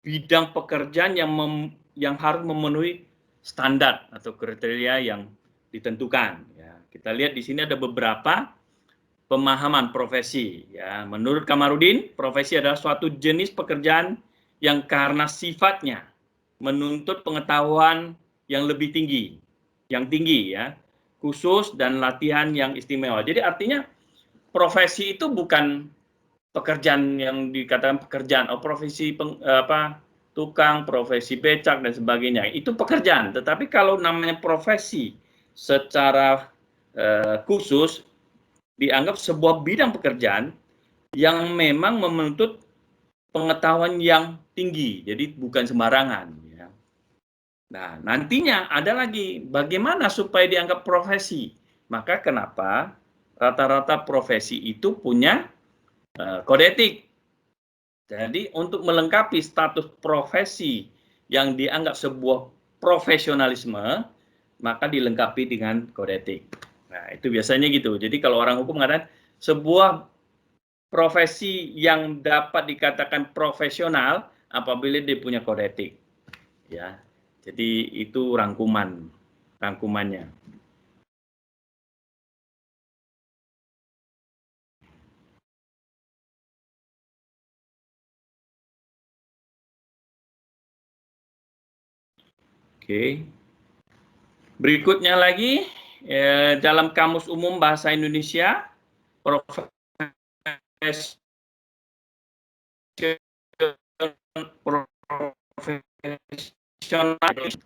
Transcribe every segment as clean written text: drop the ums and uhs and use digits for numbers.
bidang pekerjaan yang harus memenuhi standar atau kriteria yang ditentukan. Ya, kita lihat di sini ada beberapa pemahaman profesi. Ya, menurut Kamarudin, profesi adalah suatu jenis pekerjaan yang karena sifatnya menuntut pengetahuan yang lebih tinggi, ya, khusus dan latihan yang istimewa. Jadi artinya profesi itu bukan pekerjaan yang dikatakan pekerjaan, profesi tukang, profesi becak dan sebagainya. Itu pekerjaan, tetapi kalau namanya profesi secara khusus dianggap sebuah bidang pekerjaan yang memang menuntut pengetahuan yang tinggi, jadi bukan sembarangan. Ya. Nah, nantinya ada lagi bagaimana supaya dianggap profesi. Maka kenapa rata-rata profesi itu punya kode etik. Jadi untuk melengkapi status profesi yang dianggap sebuah profesionalisme, maka dilengkapi dengan kode etik. Nah, itu biasanya gitu. Jadi kalau orang hukum mengatakan sebuah profesi yang dapat dikatakan profesional apabila dia punya kode etik. Ya. Jadi itu rangkumannya. Oke. Berikutnya lagi, dalam Kamus Umum Bahasa Indonesia, profesional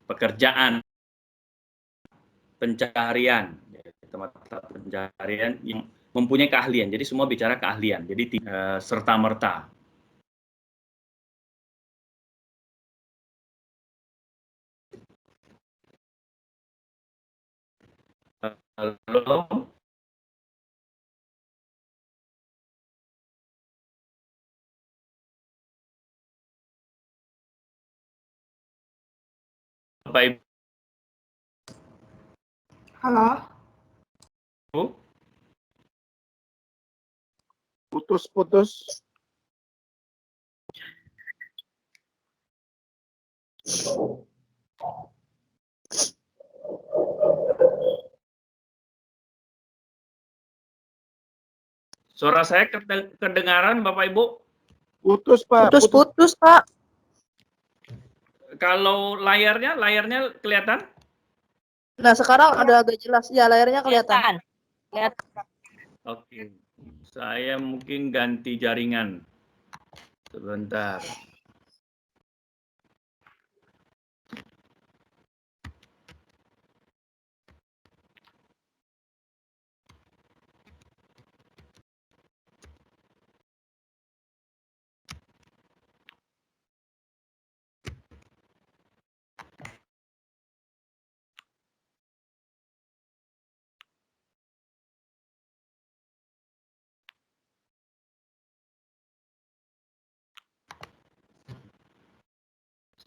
pekerjaan, pencarian, tempat pencarian yang mempunyai keahlian. Jadi semua bicara keahlian. Jadi serta-merta. Halo? Bapak Ibu? Halo? Putus-putus. Suara saya kedengaran, Bapak Ibu? Putus, Pak. Putus-putus, Pak. Kalau layarnya kelihatan? Nah, sekarang ada agak jelas. Ya, layarnya kelihatan. Oke. Saya mungkin ganti jaringan. Sebentar.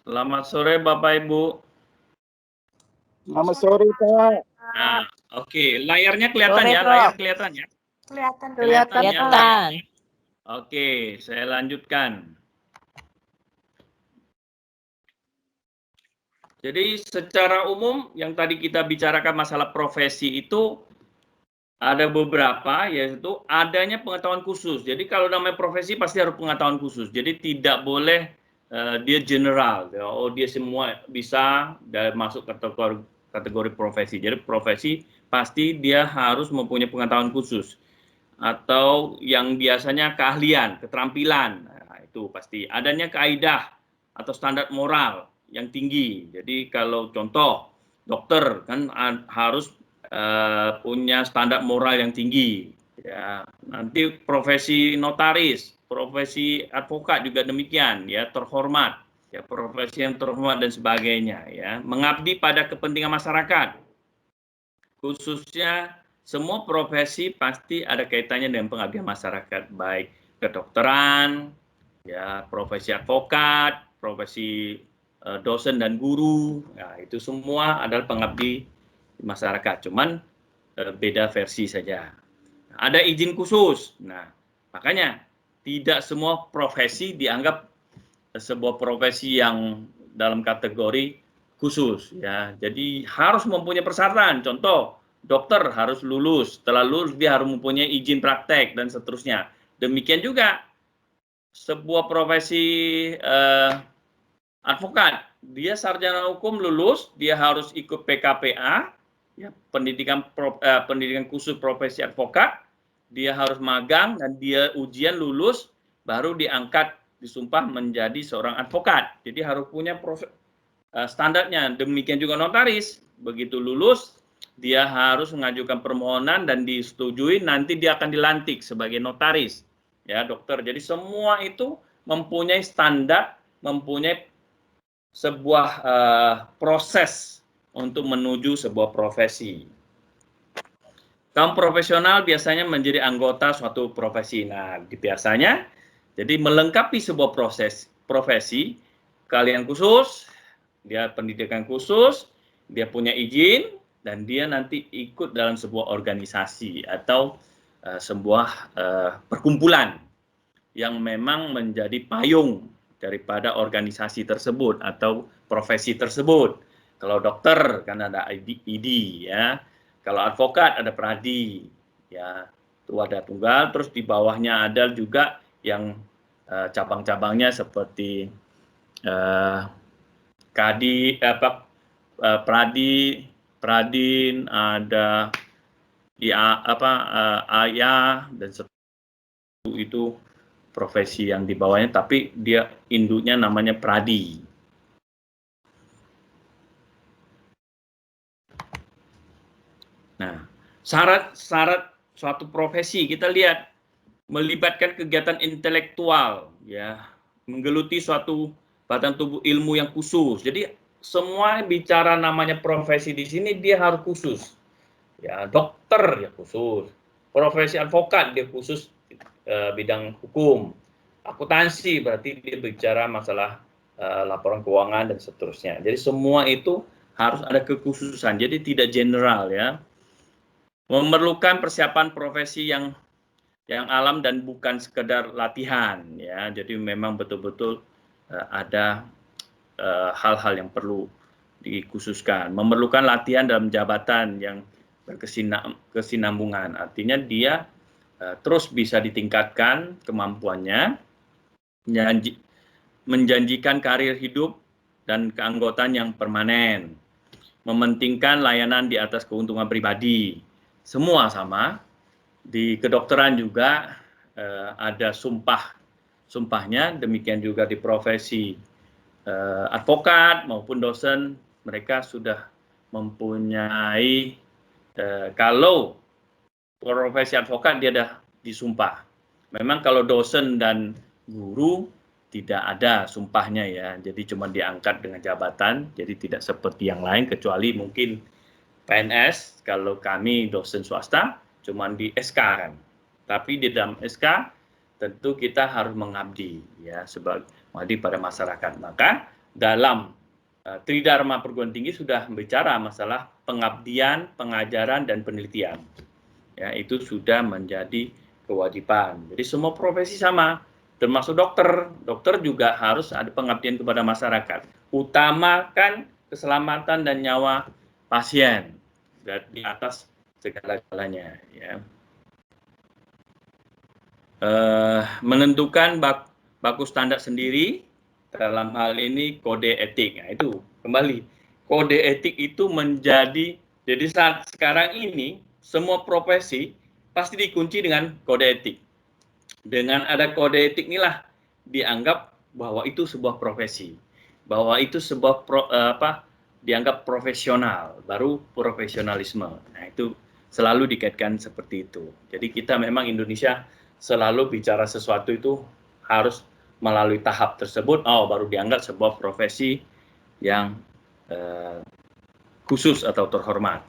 Selamat sore Bapak Ibu. Selamat sore, Pak. Nah, oke. Layarnya kelihatan Sore, ya? Prof. Layar kelihatan ya? Kelihatan. Ya? Oke, saya lanjutkan. Jadi secara umum yang tadi kita bicarakan masalah profesi itu ada beberapa, yaitu adanya pengetahuan khusus. Jadi kalau namanya profesi pasti harus pengetahuan khusus. Jadi tidak boleh dia general. Oh, dia semua bisa dan masuk kategori profesi. Jadi profesi pasti dia harus mempunyai pengetahuan khusus. Atau yang biasanya keahlian, keterampilan. Nah, itu pasti. Adanya kaidah atau standar moral yang tinggi. Jadi kalau contoh dokter kan harus punya standar moral yang tinggi. Ya, nanti profesi notaris, profesi advokat juga demikian, ya terhormat, ya profesi yang terhormat dan sebagainya, ya mengabdi pada kepentingan masyarakat. Khususnya semua profesi pasti ada kaitannya dengan pengabdian masyarakat, baik kedokteran, ya profesi advokat, profesi dosen dan guru, ya itu semua adalah pengabdi masyarakat, cuman beda versi saja. Ada izin khusus. Nah, makanya tidak semua profesi dianggap sebuah profesi yang dalam kategori khusus ya. Jadi harus mempunyai persyaratan. Contoh, dokter harus lulus, setelah lulus dia harus mempunyai izin praktek dan seterusnya. Demikian juga sebuah profesi advokat, dia sarjana hukum lulus, dia harus ikut PKPA, ya, pendidikan khusus profesi advokat, dia harus magang dan dia ujian lulus, baru diangkat, disumpah menjadi seorang advokat. Jadi harus punya standarnya. Demikian juga notaris, begitu lulus, dia harus mengajukan permohonan dan disetujui, nanti dia akan dilantik sebagai notaris, ya dokter. Jadi semua itu mempunyai standar, mempunyai sebuah proses untuk menuju sebuah profesi. Kaum profesional biasanya menjadi anggota suatu profesi. Nah, biasanya jadi melengkapi sebuah profesi, kalian khusus, dia pendidikan khusus, dia punya izin, dan dia nanti ikut dalam sebuah organisasi atau sebuah perkumpulan yang memang menjadi payung daripada organisasi tersebut atau profesi tersebut. Kalau dokter kan ada ID ya. Kalau advokat ada pradi ya. Itu ada tunggal, terus di bawahnya ada juga yang cabang-cabangnya seperti pradi, pradin, ada ayah dan seterusnya. Itu profesi yang di bawahnya, tapi dia induknya namanya pradi. Nah, syarat suatu profesi kita lihat melibatkan kegiatan intelektual, ya, menggeluti suatu batang tubuh ilmu yang khusus. Jadi semua bicara namanya profesi di sini dia harus khusus. Ya, dokter ya khusus, profesi advokat dia khusus bidang hukum, akuntansi berarti dia bicara masalah laporan keuangan dan seterusnya. Jadi semua itu harus ada kekhususan. Jadi tidak general ya. Memerlukan persiapan profesi yang alam dan bukan sekedar latihan ya. Jadi memang betul-betul ada hal-hal yang perlu dikhususkan. Memerlukan latihan dalam jabatan yang berkesinambungan. Artinya dia terus bisa ditingkatkan kemampuannya, menjanjikan karir hidup dan keanggotaan yang permanen, mementingkan layanan di atas keuntungan pribadi. Semua sama. Di kedokteran juga ada sumpahnya, demikian juga di profesi advokat maupun dosen, mereka sudah mempunyai kalau profesi advokat dia ada disumpah. Memang kalau dosen dan guru tidak ada sumpahnya ya, jadi cuma diangkat dengan jabatan, jadi tidak seperti yang lain kecuali mungkin PNS, kalau kami dosen swasta cuma di SK kan. Tapi di dalam SK tentu kita harus mengabdi ya sebagai mengabdi pada masyarakat. Maka dalam Tridharma Perguruan Tinggi sudah bicara masalah pengabdian, pengajaran dan penelitian. Ya, itu sudah menjadi kewajiban. Jadi semua profesi sama, termasuk dokter. Dokter juga harus ada pengabdian kepada masyarakat. Utamakan keselamatan dan nyawa pasien di atas segala-galanya ya. Menentukan baku standar sendiri dalam hal ini kode etik. Nah, itu kembali kode etik itu menjadi, jadi saat sekarang ini semua profesi pasti dikunci dengan kode etik. Dengan ada kode etik inilah dianggap bahwa itu sebuah profesi, bahwa itu sebuah dianggap profesional, baru profesionalisme. Nah, itu selalu dikaitkan seperti itu. Jadi kita memang Indonesia selalu bicara sesuatu itu harus melalui tahap tersebut, baru dianggap sebuah profesi yang khusus atau terhormat.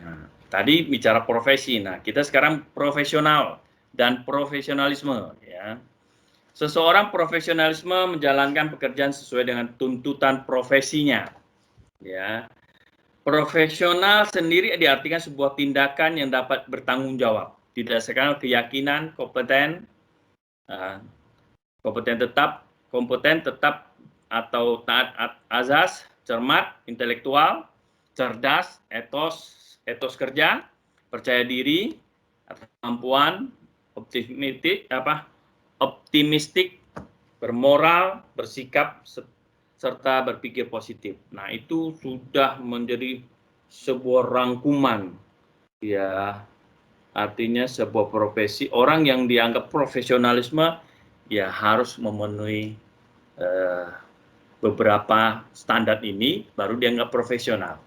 Nah, tadi bicara profesi. Nah, kita sekarang profesional dan profesionalisme ya. Seseorang profesionalisme menjalankan pekerjaan sesuai dengan tuntutan profesinya. Ya. Profesional sendiri diartikan sebuah tindakan yang dapat bertanggung jawab, didasarkan keyakinan, kompeten, kompeten tetap atau taat azas, cermat, intelektual, cerdas, etos kerja, percaya diri, kemampuan, optimistik, bermoral, bersikap, serta berpikir positif. Nah, itu sudah menjadi sebuah rangkuman, ya, artinya sebuah profesi, orang yang dianggap profesionalisme, ya harus memenuhi beberapa standar ini, baru dianggap profesional.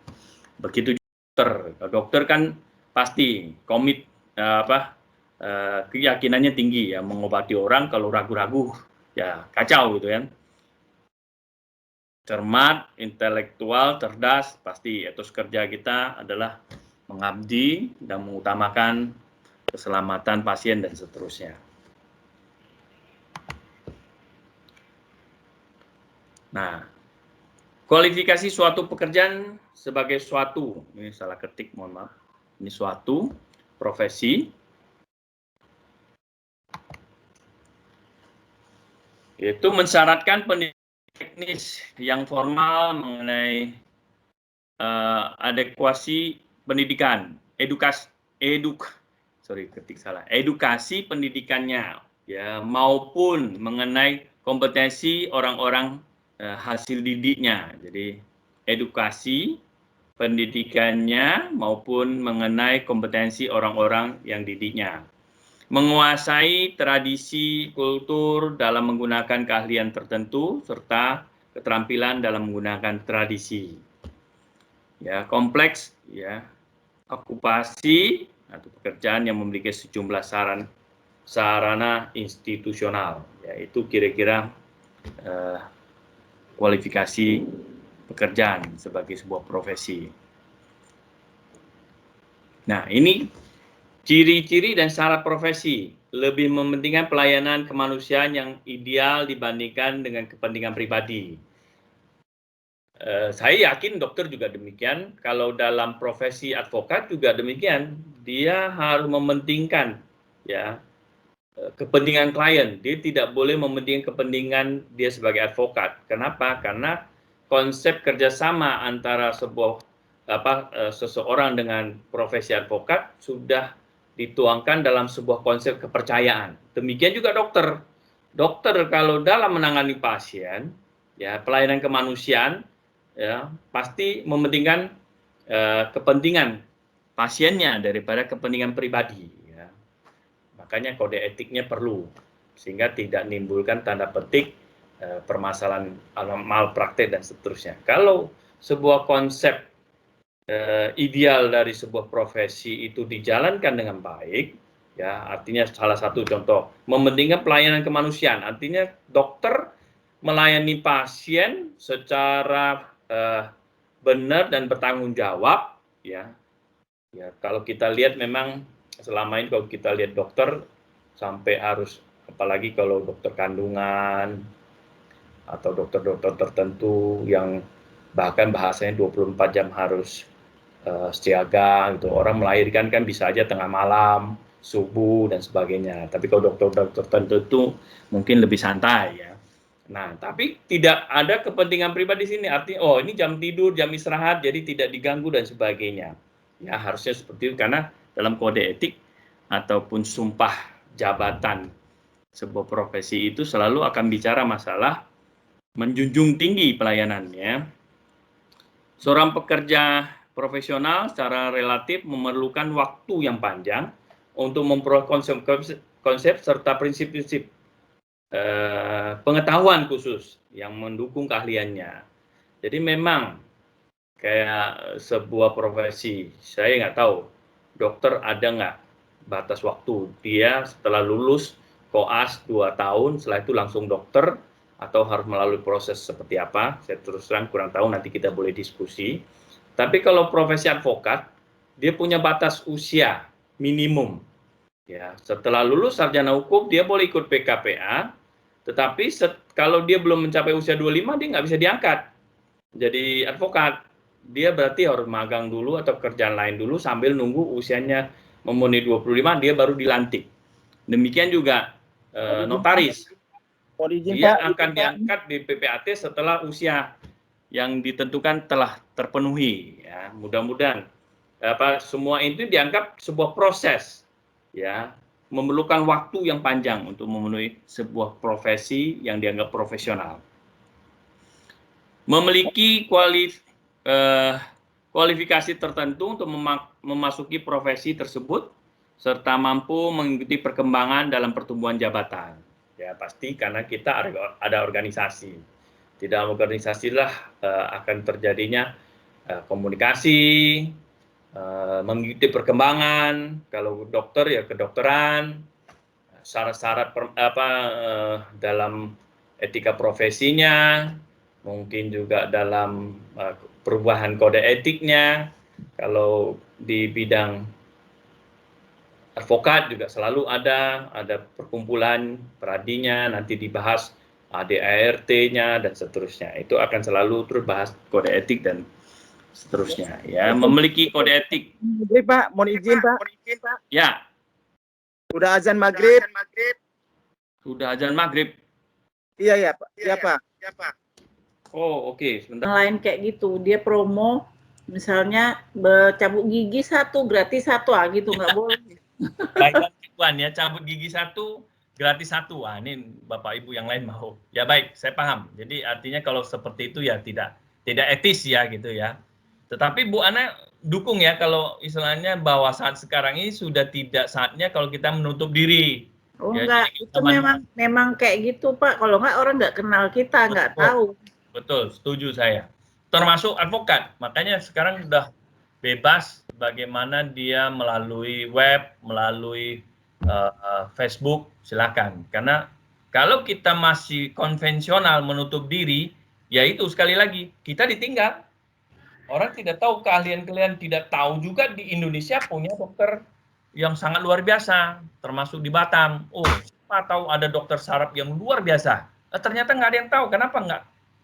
Begitu dokter kan pasti komit keyakinannya tinggi ya, mengobati orang, kalau ragu-ragu ya kacau gitu kan. Cermat, intelektual, cerdas, pasti etos kerja kita adalah mengabdi dan mengutamakan keselamatan pasien dan seterusnya. Nah, kualifikasi suatu pekerjaan sebagai suatu, ini salah ketik, mohon maaf, ini suatu profesi, itu mensyaratkan pendidikan teknis yang formal mengenai adekuasi pendidikan, edukasi pendidikannya, ya, maupun mengenai kompetensi orang-orang hasil didiknya. Jadi edukasi pendidikannya maupun mengenai kompetensi orang-orang yang didiknya. Menguasai tradisi kultur dalam menggunakan keahlian tertentu serta keterampilan dalam menggunakan tradisi. Ya, kompleks ya, okupasi atau pekerjaan yang memiliki sejumlah sarana institusional. Ya, itu kira-kira kualifikasi pekerjaan sebagai sebuah profesi. Nah, ini ciri-ciri dan syarat profesi, lebih mementingkan pelayanan kemanusiaan yang ideal dibandingkan dengan kepentingan pribadi. Saya yakin dokter juga demikian, kalau dalam profesi advokat juga demikian, dia harus mementingkan ya kepentingan klien, dia tidak boleh mementingkan kepentingan dia sebagai advokat. Kenapa? Karena konsep kerjasama antara seseorang dengan profesi advokat sudah dituangkan dalam sebuah konsep kepercayaan. Demikian juga dokter. Dokter kalau dalam menangani pasien, ya, pelayanan kemanusiaan, ya, pasti mementingkan kepentingan pasiennya daripada kepentingan pribadi. Ya. Makanya kode etiknya perlu, sehingga tidak menimbulkan tanda petik permasalahan malpraktek dan seterusnya. Kalau sebuah konsep ideal dari sebuah profesi itu dijalankan dengan baik, ya, artinya salah satu contoh mementingkan pelayanan kemanusiaan, artinya dokter melayani pasien secara benar dan bertanggung jawab, ya. Ya, kalau kita lihat memang selama ini kalau kita lihat dokter sampai harus, apalagi kalau dokter kandungan atau dokter-dokter tertentu yang bahkan bahasanya 24 jam harus siaga gitu. Orang melahirkan kan bisa aja tengah malam, subuh dan sebagainya. Tapi kalau dokter-dokter tertentu mungkin lebih santai ya. Nah, tapi tidak ada kepentingan pribadi di sini. Artinya, oh ini jam tidur, jam istirahat, jadi tidak diganggu dan sebagainya. Ya, harusnya seperti itu karena dalam kode etik ataupun sumpah jabatan sebuah profesi itu selalu akan bicara masalah menjunjung tinggi pelayanannya. Seorang pekerja profesional secara relatif memerlukan waktu yang panjang untuk memperoleh konsep serta prinsip-prinsip pengetahuan khusus yang mendukung keahliannya. Jadi memang kayak sebuah profesi, saya nggak tahu dokter ada nggak batas waktu, dia setelah lulus koas 2 tahun, setelah itu langsung dokter atau harus melalui proses seperti apa, saya terus terang kurang tahu, nanti kita boleh diskusi. Tapi kalau profesi advokat, dia punya batas usia minimum. Ya, setelah lulus sarjana hukum dia boleh ikut PKPA, tetapi kalau dia belum mencapai usia 25 dia nggak bisa diangkat jadi advokat. Dia berarti harus magang dulu atau kerjaan lain dulu sambil nunggu usianya memenuhi 25 dia baru dilantik. Demikian juga notaris. Mohon izin Dia Pak. akan diangkat di PPAT setelah usia yang ditentukan telah terpenuhi. Ya, mudah-mudahan semua itu dianggap sebuah proses, ya, memerlukan waktu yang panjang untuk memenuhi sebuah profesi yang dianggap profesional. Memiliki kualifikasi tertentu untuk memasuki profesi tersebut, serta mampu mengikuti perkembangan dalam pertumbuhan jabatan. Ya, pasti karena kita ada organisasi. Di dalam organisasi lah akan terjadinya komunikasi, mengikuti perkembangan. Kalau dokter ya kedokteran, syarat-syarat dalam etika profesinya, mungkin juga dalam perubahan kode etiknya. Kalau di bidang advokat juga selalu ada perkumpulan peradinya, nanti dibahas ADART-nya dan seterusnya. Itu akan selalu terus bahas kode etik dan seterusnya. Ya, memiliki kode etik. Pak, mohon izin Pak. Ya. Sudah azan maghrib. Sudah azan maghrib. Iya Pak. Iya Pak. Oh oke. Sebentar. Yang lain kayak gitu, dia promo, misalnya cabut gigi 1 gratis 1, gitu nggak boleh. Baik, Tuan, ya, cabut gigi 1 gratis 1. Ini Bapak Ibu yang lain mau. Ya baik, saya paham. Jadi artinya kalau seperti itu ya tidak etis ya gitu ya. Tetapi Bu Ana dukung ya kalau istilahnya bahwa saat sekarang ini sudah tidak saatnya kalau kita menutup diri. Oh ya, enggak, itu memang kayak gitu Pak. Kalau enggak orang nggak kenal kita, nggak tahu. Betul, setuju saya. Termasuk advokat. Makanya sekarang sudah bebas bagaimana dia melalui web, melalui Facebook, silakan. Karena kalau kita masih konvensional menutup diri, ya itu sekali lagi kita ditinggal. Orang tidak tahu keahlian-keahlian, tidak tahu juga di Indonesia punya dokter yang sangat luar biasa, termasuk di Batam. Oh, siapa tahu ada dokter saraf yang luar biasa. Ternyata nggak ada yang tahu. Kenapa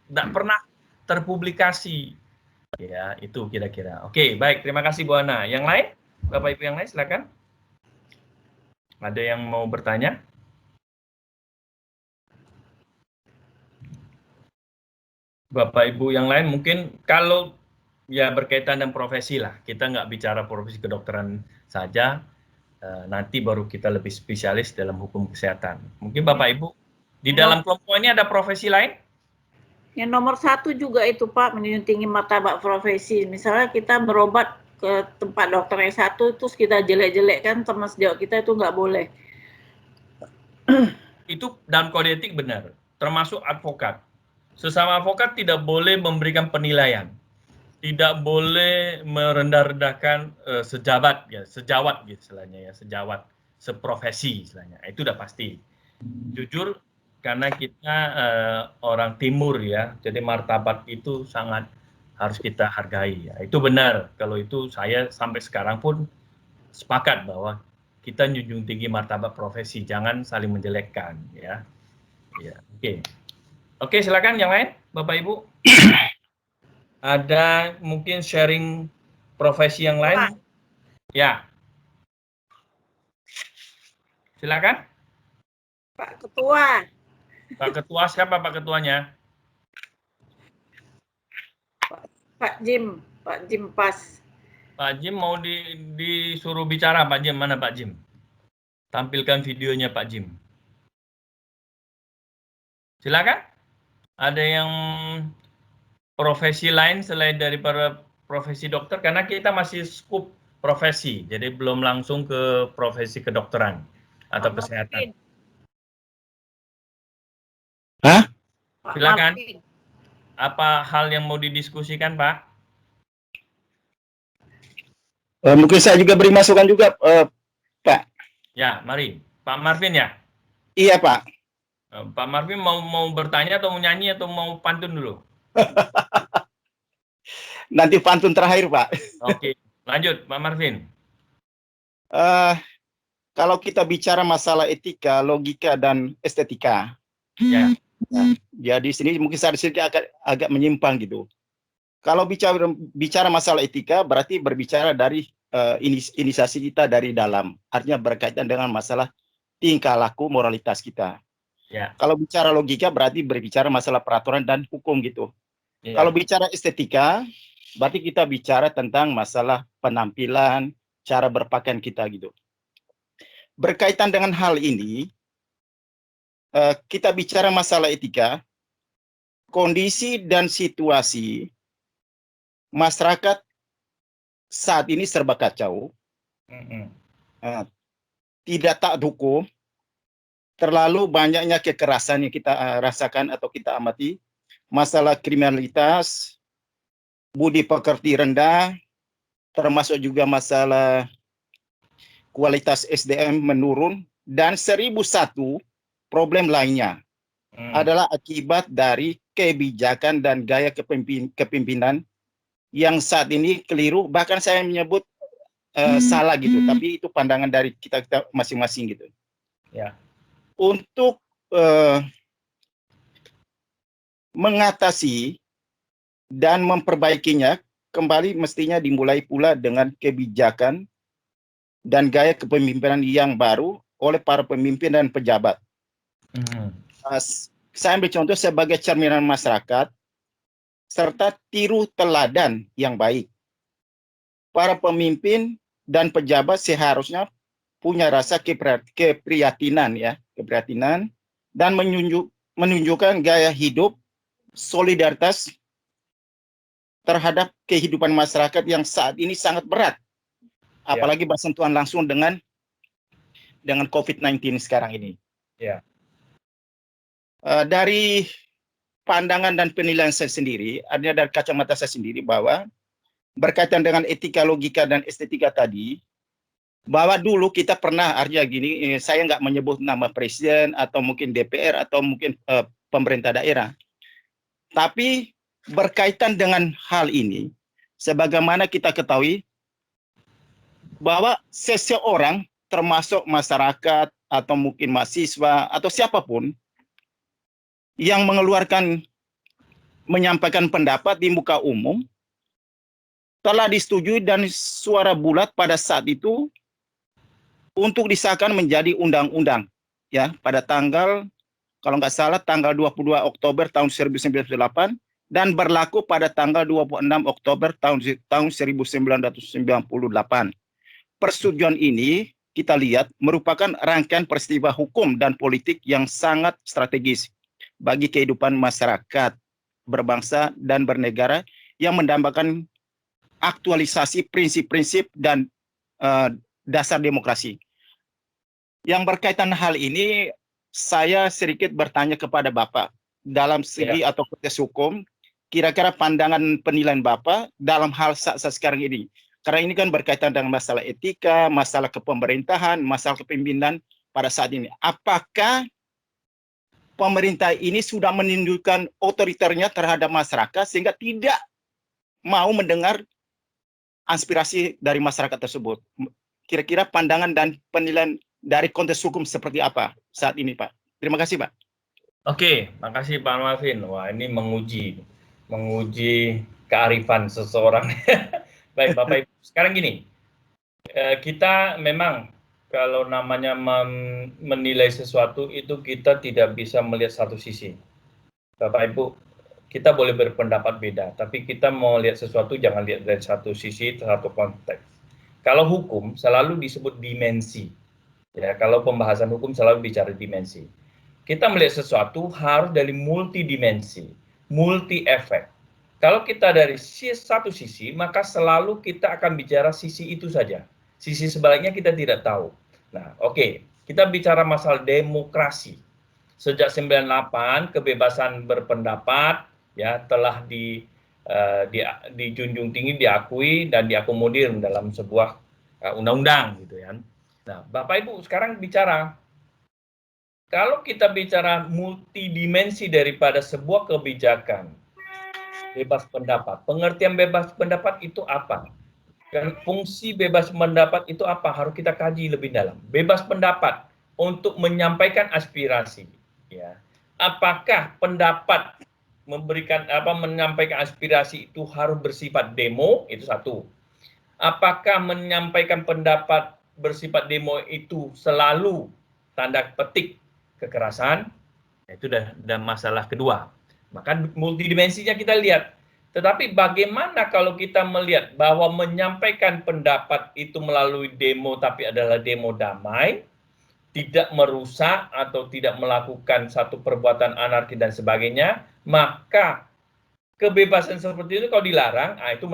nggak pernah terpublikasi? Ya, itu kira-kira. Oke, baik. Terima kasih Bu Ana. Yang lain? Bapak Ibu yang lain, silakan. Ada yang mau bertanya? Bapak Ibu yang lain mungkin kalau ya berkaitan dengan profesi lah. Kita nggak bicara profesi kedokteran saja. Nanti baru kita lebih spesialis dalam hukum kesehatan. Mungkin Bapak Ibu, di dalam kelompok ini ada profesi lain? Yang nomor 1 juga itu Pak, menjunjung tinggi martabat profesi. Misalnya kita berobat ke tempat dokter yang satu, terus kita jelek-jelekkan teman sejawat kita, itu nggak boleh. Itu dalam kode etik benar, termasuk advokat. Sesama advokat tidak boleh memberikan penilaian, tidak boleh merendah-rendahkan sejawat gitu istilahnya ya, sejawat, seprofesi istilahnya. Itu udah pasti. Jujur, karena kita orang timur ya, jadi martabat itu sangat harus kita hargai ya. Itu benar. Kalau itu saya sampai sekarang pun sepakat bahwa kita junjung tinggi martabat profesi, jangan saling menjelekkan ya. Ya, oke. Oke, silakan yang lain, Bapak Ibu. Ada mungkin sharing profesi yang lain? Ya. Silakan. Pak Ketua. Pak Ketua, siapa Pak Ketuanya? Pak Jim Pas. Pak Jim mau disuruh bicara, Pak Jim. Mana Pak Jim? Tampilkan videonya Pak Jim. Silakan. Ada yang profesi lain selain daripada profesi dokter? Karena kita masih skup profesi, jadi belum langsung ke profesi kedokteran atau kesehatan. Hah? Silakan. Apa hal yang mau didiskusikan, Pak? Mungkin saya juga beri masukan juga, Pak. Ya, mari. Pak Marvin ya? Iya, Pak. Pak Marvin mau bertanya atau mau nyanyi atau mau pantun dulu? Nanti pantun terakhir, Pak. Oke, lanjut Pak Marvin. Kalau kita bicara masalah etika, logika, dan estetika, Ya. ya di sini mungkin saya sedikit agak menyimpang gitu. Kalau bicara masalah etika, berarti berbicara dari inisiasi kita dari dalam, artinya berkaitan dengan masalah tingkah laku moralitas kita. Ya. Kalau bicara logika berarti berbicara masalah peraturan dan hukum gitu. Ya. Kalau bicara estetika, berarti kita bicara tentang masalah penampilan, cara berpakaian kita gitu. Berkaitan dengan hal ini, kita bicara masalah etika, kondisi dan situasi masyarakat saat ini serba kacau, tidak taat hukum, terlalu banyaknya kekerasan yang kita rasakan atau kita amati, masalah kriminalitas, budi pekerti rendah, termasuk juga masalah kualitas SDM menurun, dan 1001 problem lainnya adalah akibat dari kebijakan dan gaya kepemimpinan yang saat ini keliru, bahkan saya menyebut salah gitu, tapi itu pandangan dari kita masing-masing gitu. Ya. Untuk mengatasi dan memperbaikinya, kembali mestinya dimulai pula dengan kebijakan dan gaya kepemimpinan yang baru oleh para pemimpin dan pejabat. Saya ambil contoh sebagai cerminan masyarakat, serta tiru teladan yang baik. Para pemimpin dan pejabat seharusnya punya rasa keprihatinan dan menunjukkan gaya hidup solidaritas terhadap kehidupan masyarakat yang saat ini sangat berat, apalagi bersentuhan langsung dengan COVID-19 sekarang ini. Dari pandangan dan penilaian saya sendiri, artinya dari kacamata saya sendiri, bahwa berkaitan dengan etika, logika, dan estetika tadi, bahwa dulu kita pernah, artinya gini, saya nggak menyebut nama presiden atau mungkin DPR atau mungkin pemerintah daerah, tapi berkaitan dengan hal ini, sebagaimana kita ketahui bahwa seseorang termasuk masyarakat atau mungkin mahasiswa atau siapapun yang menyampaikan pendapat di muka umum telah disetujui dan suara bulat pada saat itu untuk disahkan menjadi undang-undang, ya, pada tanggal, kalau nggak salah, tanggal 22 Oktober tahun 1998 dan berlaku pada tanggal 26 Oktober tahun 1998. Persetujuan ini kita lihat merupakan rangkaian peristiwa hukum dan politik yang sangat strategis bagi kehidupan masyarakat berbangsa dan bernegara, yang mendambakan aktualisasi prinsip-prinsip dan dasar demokrasi. Yang berkaitan hal ini, saya sedikit bertanya kepada Bapak, dalam segi atau konteks hukum, kira-kira pandangan penilaian Bapak dalam hal saat sekarang ini. Karena ini kan berkaitan dengan masalah etika, masalah kepemerintahan, masalah kepemimpinan pada saat ini. Apakah pemerintah ini sudah menunjukkan otoriternya terhadap masyarakat sehingga tidak mau mendengar aspirasi dari masyarakat tersebut? Kira-kira pandangan dan penilaian dari konteks hukum seperti apa saat ini, Pak? Terima kasih, Pak. Oke, makasih Pak Marvin. Wah, ini menguji kearifan seseorang. Baik, Bapak Ibu. Sekarang gini, kita memang kalau namanya menilai sesuatu itu kita tidak bisa melihat satu sisi. Bapak Ibu, kita boleh berpendapat beda, tapi kita mau lihat sesuatu jangan lihat dari satu sisi, satu konteks. Kalau hukum selalu disebut dimensi. Ya, kalau pembahasan hukum selalu bicara dimensi. Kita melihat sesuatu harus dari multidimensi, multi efek. Kalau kita dari satu sisi, maka selalu kita akan bicara sisi itu saja. Sisi sebaliknya kita tidak tahu. Nah, oke, kita bicara masalah demokrasi. Sejak 98 kebebasan berpendapat ya telah dijunjung tinggi, diakui dan diakomodir dalam sebuah undang-undang gitu ya. Nah, Bapak Ibu sekarang bicara, kalau kita bicara multidimensi daripada sebuah kebijakan bebas pendapat, pengertian bebas pendapat itu apa? Dan fungsi bebas pendapat itu apa? Harus kita kaji lebih dalam. Bebas pendapat untuk menyampaikan aspirasi, ya. Apakah pendapat menyampaikan aspirasi itu harus bersifat demo? Itu satu. Apakah menyampaikan pendapat bersifat demo itu selalu tanda petik kekerasan? Itu dan masalah kedua. Maka multidimensinya kita lihat. Tetapi bagaimana kalau kita melihat bahwa menyampaikan pendapat itu melalui demo tapi adalah demo damai, tidak merusak atau tidak melakukan satu perbuatan anarki dan sebagainya, maka kebebasan seperti itu kalau dilarang, itu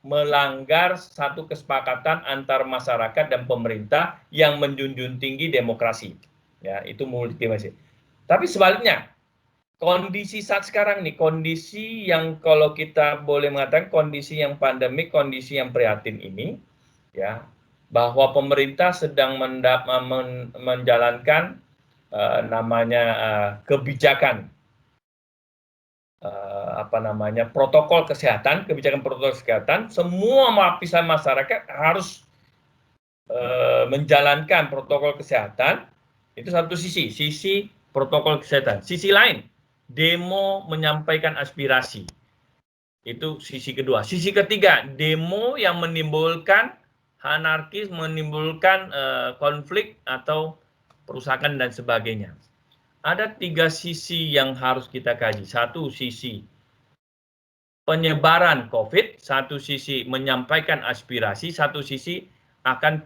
melanggar satu kesepakatan antar masyarakat dan pemerintah yang menjunjung tinggi demokrasi. Ya, itu multidimensi. Tapi sebaliknya, kondisi saat sekarang nih, kondisi yang kalau kita boleh mengatakan kondisi yang pandemik, kondisi yang prihatin ini, ya, bahwa pemerintah sedang menjalankan kebijakan protokol kesehatan, kebijakan protokol kesehatan, semua lapisan masyarakat harus menjalankan protokol kesehatan. Itu satu sisi protokol kesehatan. Sisi lain, demo menyampaikan aspirasi. Itu sisi kedua. Sisi ketiga, demo yang menimbulkan anarkis, menimbulkan konflik atau perusakan dan sebagainya. Ada 3 sisi yang harus kita kaji. Satu sisi penyebaran COVID, satu sisi menyampaikan aspirasi, satu sisi akan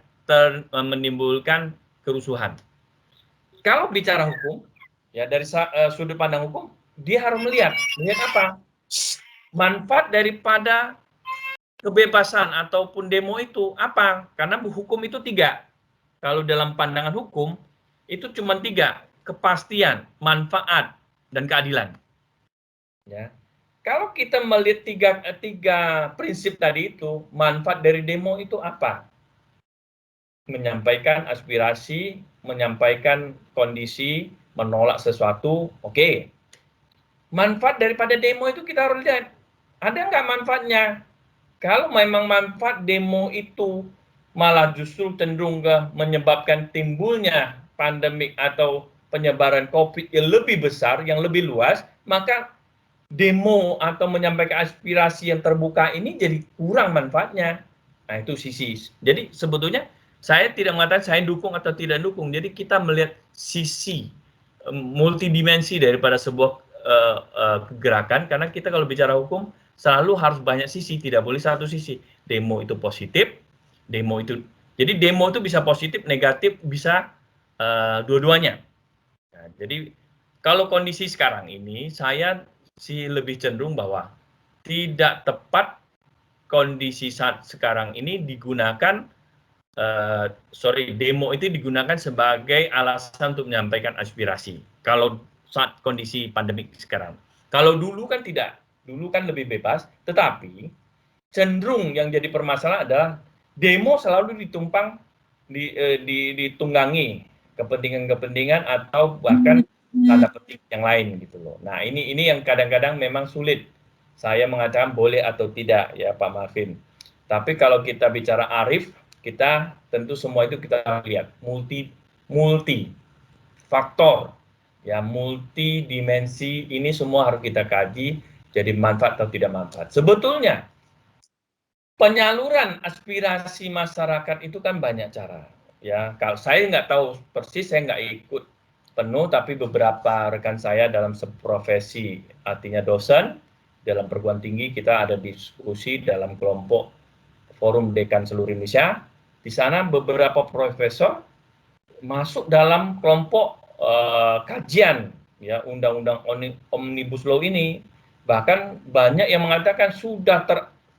menimbulkan kerusuhan. Kalau bicara hukum, ya dari sudut pandang hukum, dia harus melihat apa? Manfaat daripada kebebasan ataupun demo itu apa? Karena hukum itu 3. Kalau dalam pandangan hukum, itu cuma 3. Kepastian, manfaat, dan keadilan. Ya. Kalau kita melihat tiga prinsip tadi itu, manfaat dari demo itu apa? Menyampaikan aspirasi, menyampaikan kondisi, menolak sesuatu, oke. Manfaat daripada demo itu kita harus lihat, ada nggak manfaatnya? Kalau memang manfaat demo itu malah justru cenderung menyebabkan timbulnya pandemik atau penyebaran COVID yang lebih besar, yang lebih luas, maka demo atau menyampaikan aspirasi yang terbuka ini jadi kurang manfaatnya. Nah, itu sisi. Jadi sebetulnya saya tidak mengatakan saya dukung atau tidak dukung. Jadi kita melihat sisi multidimensi daripada sebuah gerakan, karena kita kalau bicara hukum selalu harus banyak sisi, tidak boleh satu sisi. Demo itu positif, demo itu. Jadi demo itu bisa positif, negatif, bisa dua-duanya. Nah, jadi kalau kondisi sekarang ini saya sih lebih cenderung bahwa tidak tepat kondisi saat sekarang ini digunakan demo itu digunakan sebagai alasan untuk menyampaikan aspirasi. Kalau saat kondisi pandemik sekarang. Kalau dulu kan tidak. Dulu kan lebih bebas, tetapi cenderung yang jadi permasalahan adalah demo selalu ditunggangi kepentingan-kepentingan atau bahkan tanda petik yang lain gitu loh. Nah, ini yang kadang-kadang memang sulit. Saya mengatakan boleh atau tidak ya Pak Marvin. Tapi kalau kita bicara arif, kita tentu semua itu kita lihat multi faktor, ya multidimensi, ini semua harus kita kaji jadi manfaat atau tidak manfaat. Sebetulnya penyaluran aspirasi masyarakat itu kan banyak cara. Ya, kalau saya nggak tahu persis, saya nggak ikut penuh, tapi beberapa rekan saya dalam seprofesi, artinya dosen dalam perguruan tinggi, kita ada diskusi dalam kelompok Forum Dekan Seluruh Indonesia. Di sana beberapa profesor masuk dalam kelompok kajian ya undang-undang Omnibus Law ini. Bahkan banyak yang mengatakan sudah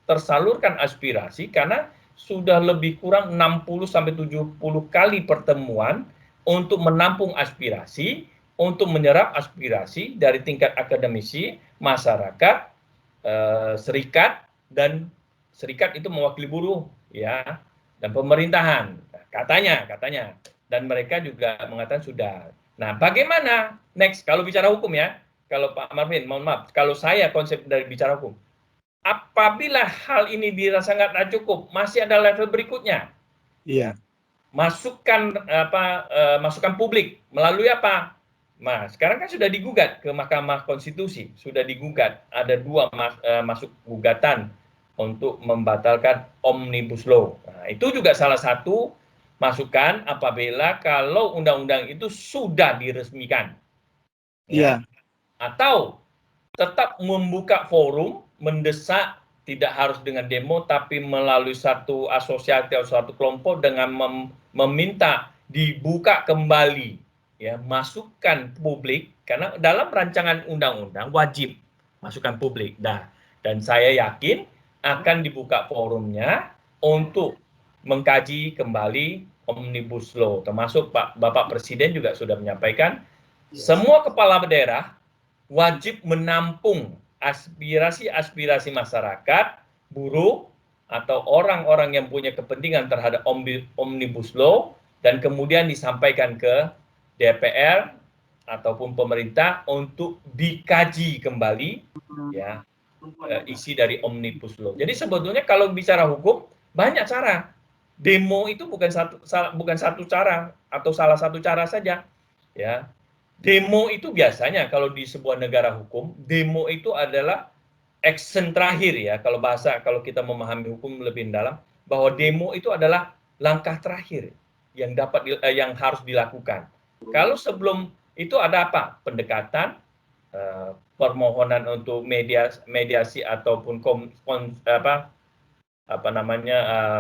tersalurkan aspirasi karena sudah lebih kurang 60-70 kali pertemuan untuk menampung aspirasi, untuk menyerap aspirasi dari tingkat akademisi, masyarakat, serikat, dan serikat itu mewakili buruh ya, dan pemerintahan. Katanya. Dan mereka juga mengatakan sudah. Nah, bagaimana next kalau bicara hukum ya? Kalau Pak Marvin, mohon maaf, kalau saya konsep dari bicara hukum, apabila hal ini dirasa nggak cukup, masih ada level berikutnya. Iya. Masukan publik melalui apa? Nah, sekarang kan sudah digugat ke Mahkamah Konstitusi, sudah digugat. Ada 2 masuk gugatan untuk membatalkan Omnibus Law. Nah, itu juga salah satu masukan apabila kalau undang-undang itu sudah diresmikan. Iya. Atau tetap membuka forum, mendesak, tidak harus dengan demo, tapi melalui satu asosiasi atau suatu kelompok dengan meminta dibuka kembali, ya, masukan publik, karena dalam rancangan undang-undang wajib masukan publik. Nah, dan saya yakin akan dibuka forumnya untuk mengkaji kembali Omnibus Law, termasuk Bapak Presiden juga sudah menyampaikan semua kepala daerah wajib menampung aspirasi-aspirasi masyarakat, buruh, atau orang-orang yang punya kepentingan terhadap Omnibus Law, dan kemudian disampaikan ke DPR ataupun pemerintah untuk dikaji kembali, ya, isi dari Omnibus Law. Jadi sebetulnya kalau bicara hukum, banyak cara. Demo itu bukan satu cara atau salah satu cara saja, ya. Demo itu biasanya kalau di sebuah negara hukum, demo itu adalah action terakhir, ya, kalau kita memahami hukum lebih dalam, bahwa demo itu adalah langkah terakhir yang harus dilakukan. Kalau sebelum itu ada apa? Pendekatan, permohonan untuk mediasi ataupun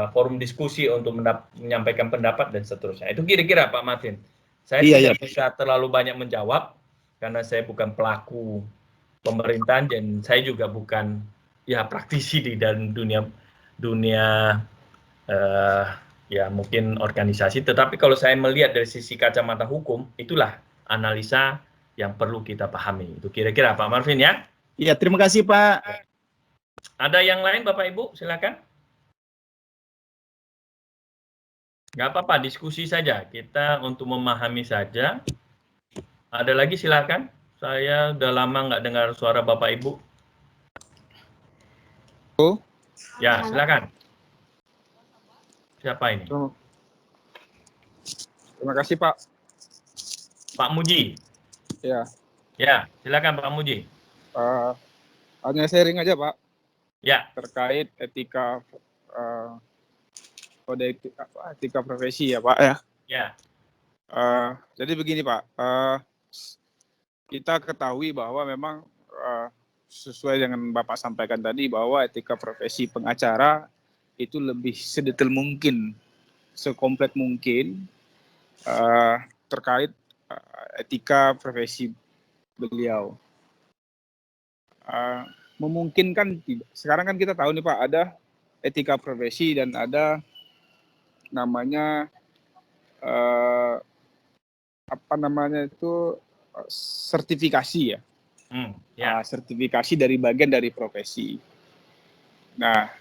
forum diskusi untuk menyampaikan pendapat dan seterusnya. Itu kira-kira Pak Martin. Saya tidak bisa terlalu banyak menjawab karena saya bukan pelaku pemerintahan dan saya juga bukan, ya, praktisi di dalam dunia ya mungkin organisasi. Tetapi kalau saya melihat dari sisi kacamata hukum, itulah analisa yang perlu kita pahami. Itu kira-kira Pak Marvin, ya. Iya, terima kasih Pak. Ada yang lain Bapak Ibu, silakan. Nggak apa-apa, diskusi saja. Kita untuk memahami saja. Ada lagi silakan. Saya udah lama nggak dengar suara Bapak Ibu. Ya, silakan. Siapa ini? Terima kasih Pak. Pak Muji. Ya. Ya, silakan Pak Muji. Hanya sharing aja Pak. Ya. Terkait etika kode etika profesi, ya Pak, ya. Ya. Jadi begini Pak, kita ketahui bahwa memang sesuai dengan Bapak sampaikan tadi bahwa etika profesi pengacara itu lebih sedetail mungkin, sekomplit mungkin terkait etika profesi beliau. Memungkinkan tidak. Sekarang kan kita tahu nih Pak, ada etika profesi dan ada namanya sertifikasi, ya. Sertifikasi dari bagian dari profesi. Nah,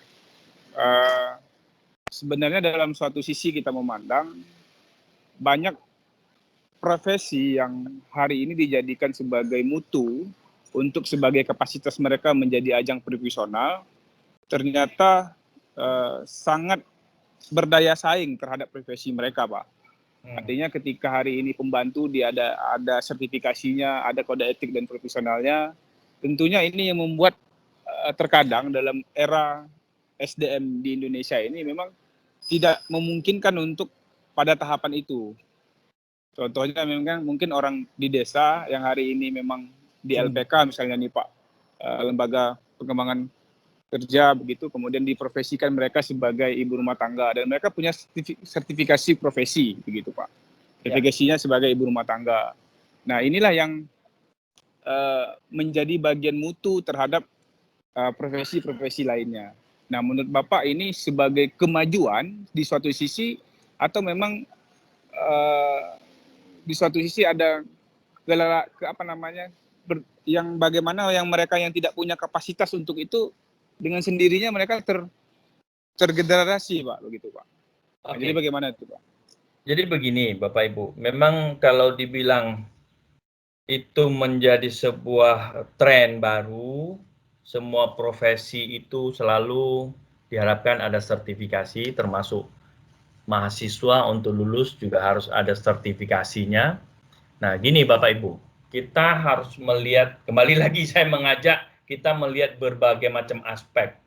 sebenarnya dalam suatu sisi kita memandang banyak profesi yang hari ini dijadikan sebagai mutu untuk sebagai kapasitas mereka menjadi ajang profesional, ternyata sangat berdaya saing terhadap profesi mereka, Pak. Artinya ketika hari ini pembantu dia ada sertifikasinya, ada kode etik dan profesionalnya, tentunya ini yang membuat terkadang dalam era SDM di Indonesia ini memang tidak memungkinkan untuk pada tahapan itu. Contohnya memang mungkin orang di desa yang hari ini memang di LPK misalnya nih Pak, lembaga pengembangan kerja begitu, kemudian diprofesikan mereka sebagai ibu rumah tangga dan mereka punya sertifikasi profesi begitu Pak. Sertifikasinya sebagai ibu rumah tangga. Nah, inilah yang menjadi bagian mutu terhadap profesi-profesi lainnya. Nah, menurut Bapak ini sebagai kemajuan di suatu sisi atau memang di suatu sisi ada yang bagaimana yang mereka yang tidak punya kapasitas untuk itu dengan sendirinya mereka tergenerasi, Pak, begitu, Pak. Nah, jadi bagaimana itu, Pak? Jadi begini, Bapak Ibu, memang kalau dibilang itu menjadi sebuah tren baru, semua profesi itu selalu diharapkan ada sertifikasi, termasuk mahasiswa untuk lulus juga harus ada sertifikasinya. Nah, gini Bapak Ibu, kita harus melihat, kembali lagi saya mengajak kita melihat berbagai macam aspek.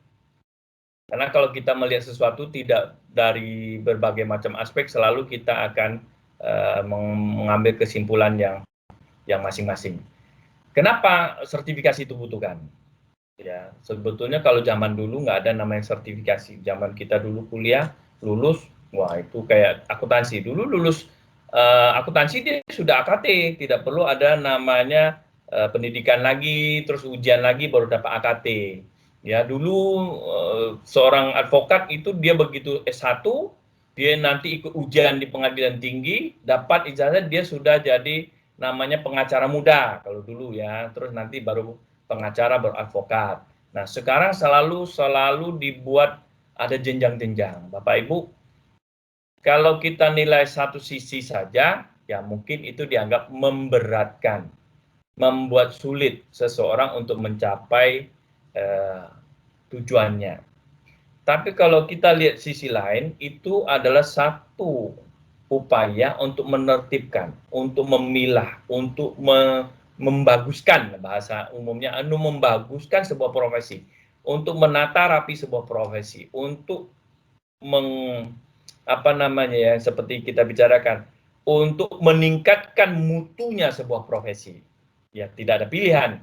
Karena kalau kita melihat sesuatu tidak dari berbagai macam aspek, selalu kita akan mengambil kesimpulan yang masing-masing. Kenapa sertifikasi itu butuhkan? Ya, sebetulnya kalau zaman dulu nggak ada namanya sertifikasi. Zaman kita dulu kuliah, lulus, wah itu kayak akuntansi. Dulu lulus akuntansi dia sudah AKT, tidak perlu ada namanya pendidikan lagi, terus ujian lagi baru dapat AKT. Ya, dulu seorang advokat itu dia begitu S1, dia nanti ikut ujian di pengadilan tinggi, dapat ijazah dia sudah jadi namanya pengacara muda kalau dulu ya, terus nanti baru pengacara beradvokat. Nah, sekarang selalu dibuat ada jenjang-jenjang. Bapak Ibu, kalau kita nilai satu sisi saja, ya mungkin itu dianggap memberatkan, membuat sulit seseorang untuk mencapai tujuannya. Tapi kalau kita lihat sisi lain, itu adalah satu upaya untuk menertibkan, untuk memilah, untuk membaguskan, bahasa umumnya membaguskan sebuah profesi, untuk menata rapi sebuah profesi, untuk seperti kita bicarakan, untuk meningkatkan mutunya sebuah profesi. Ya, tidak ada pilihan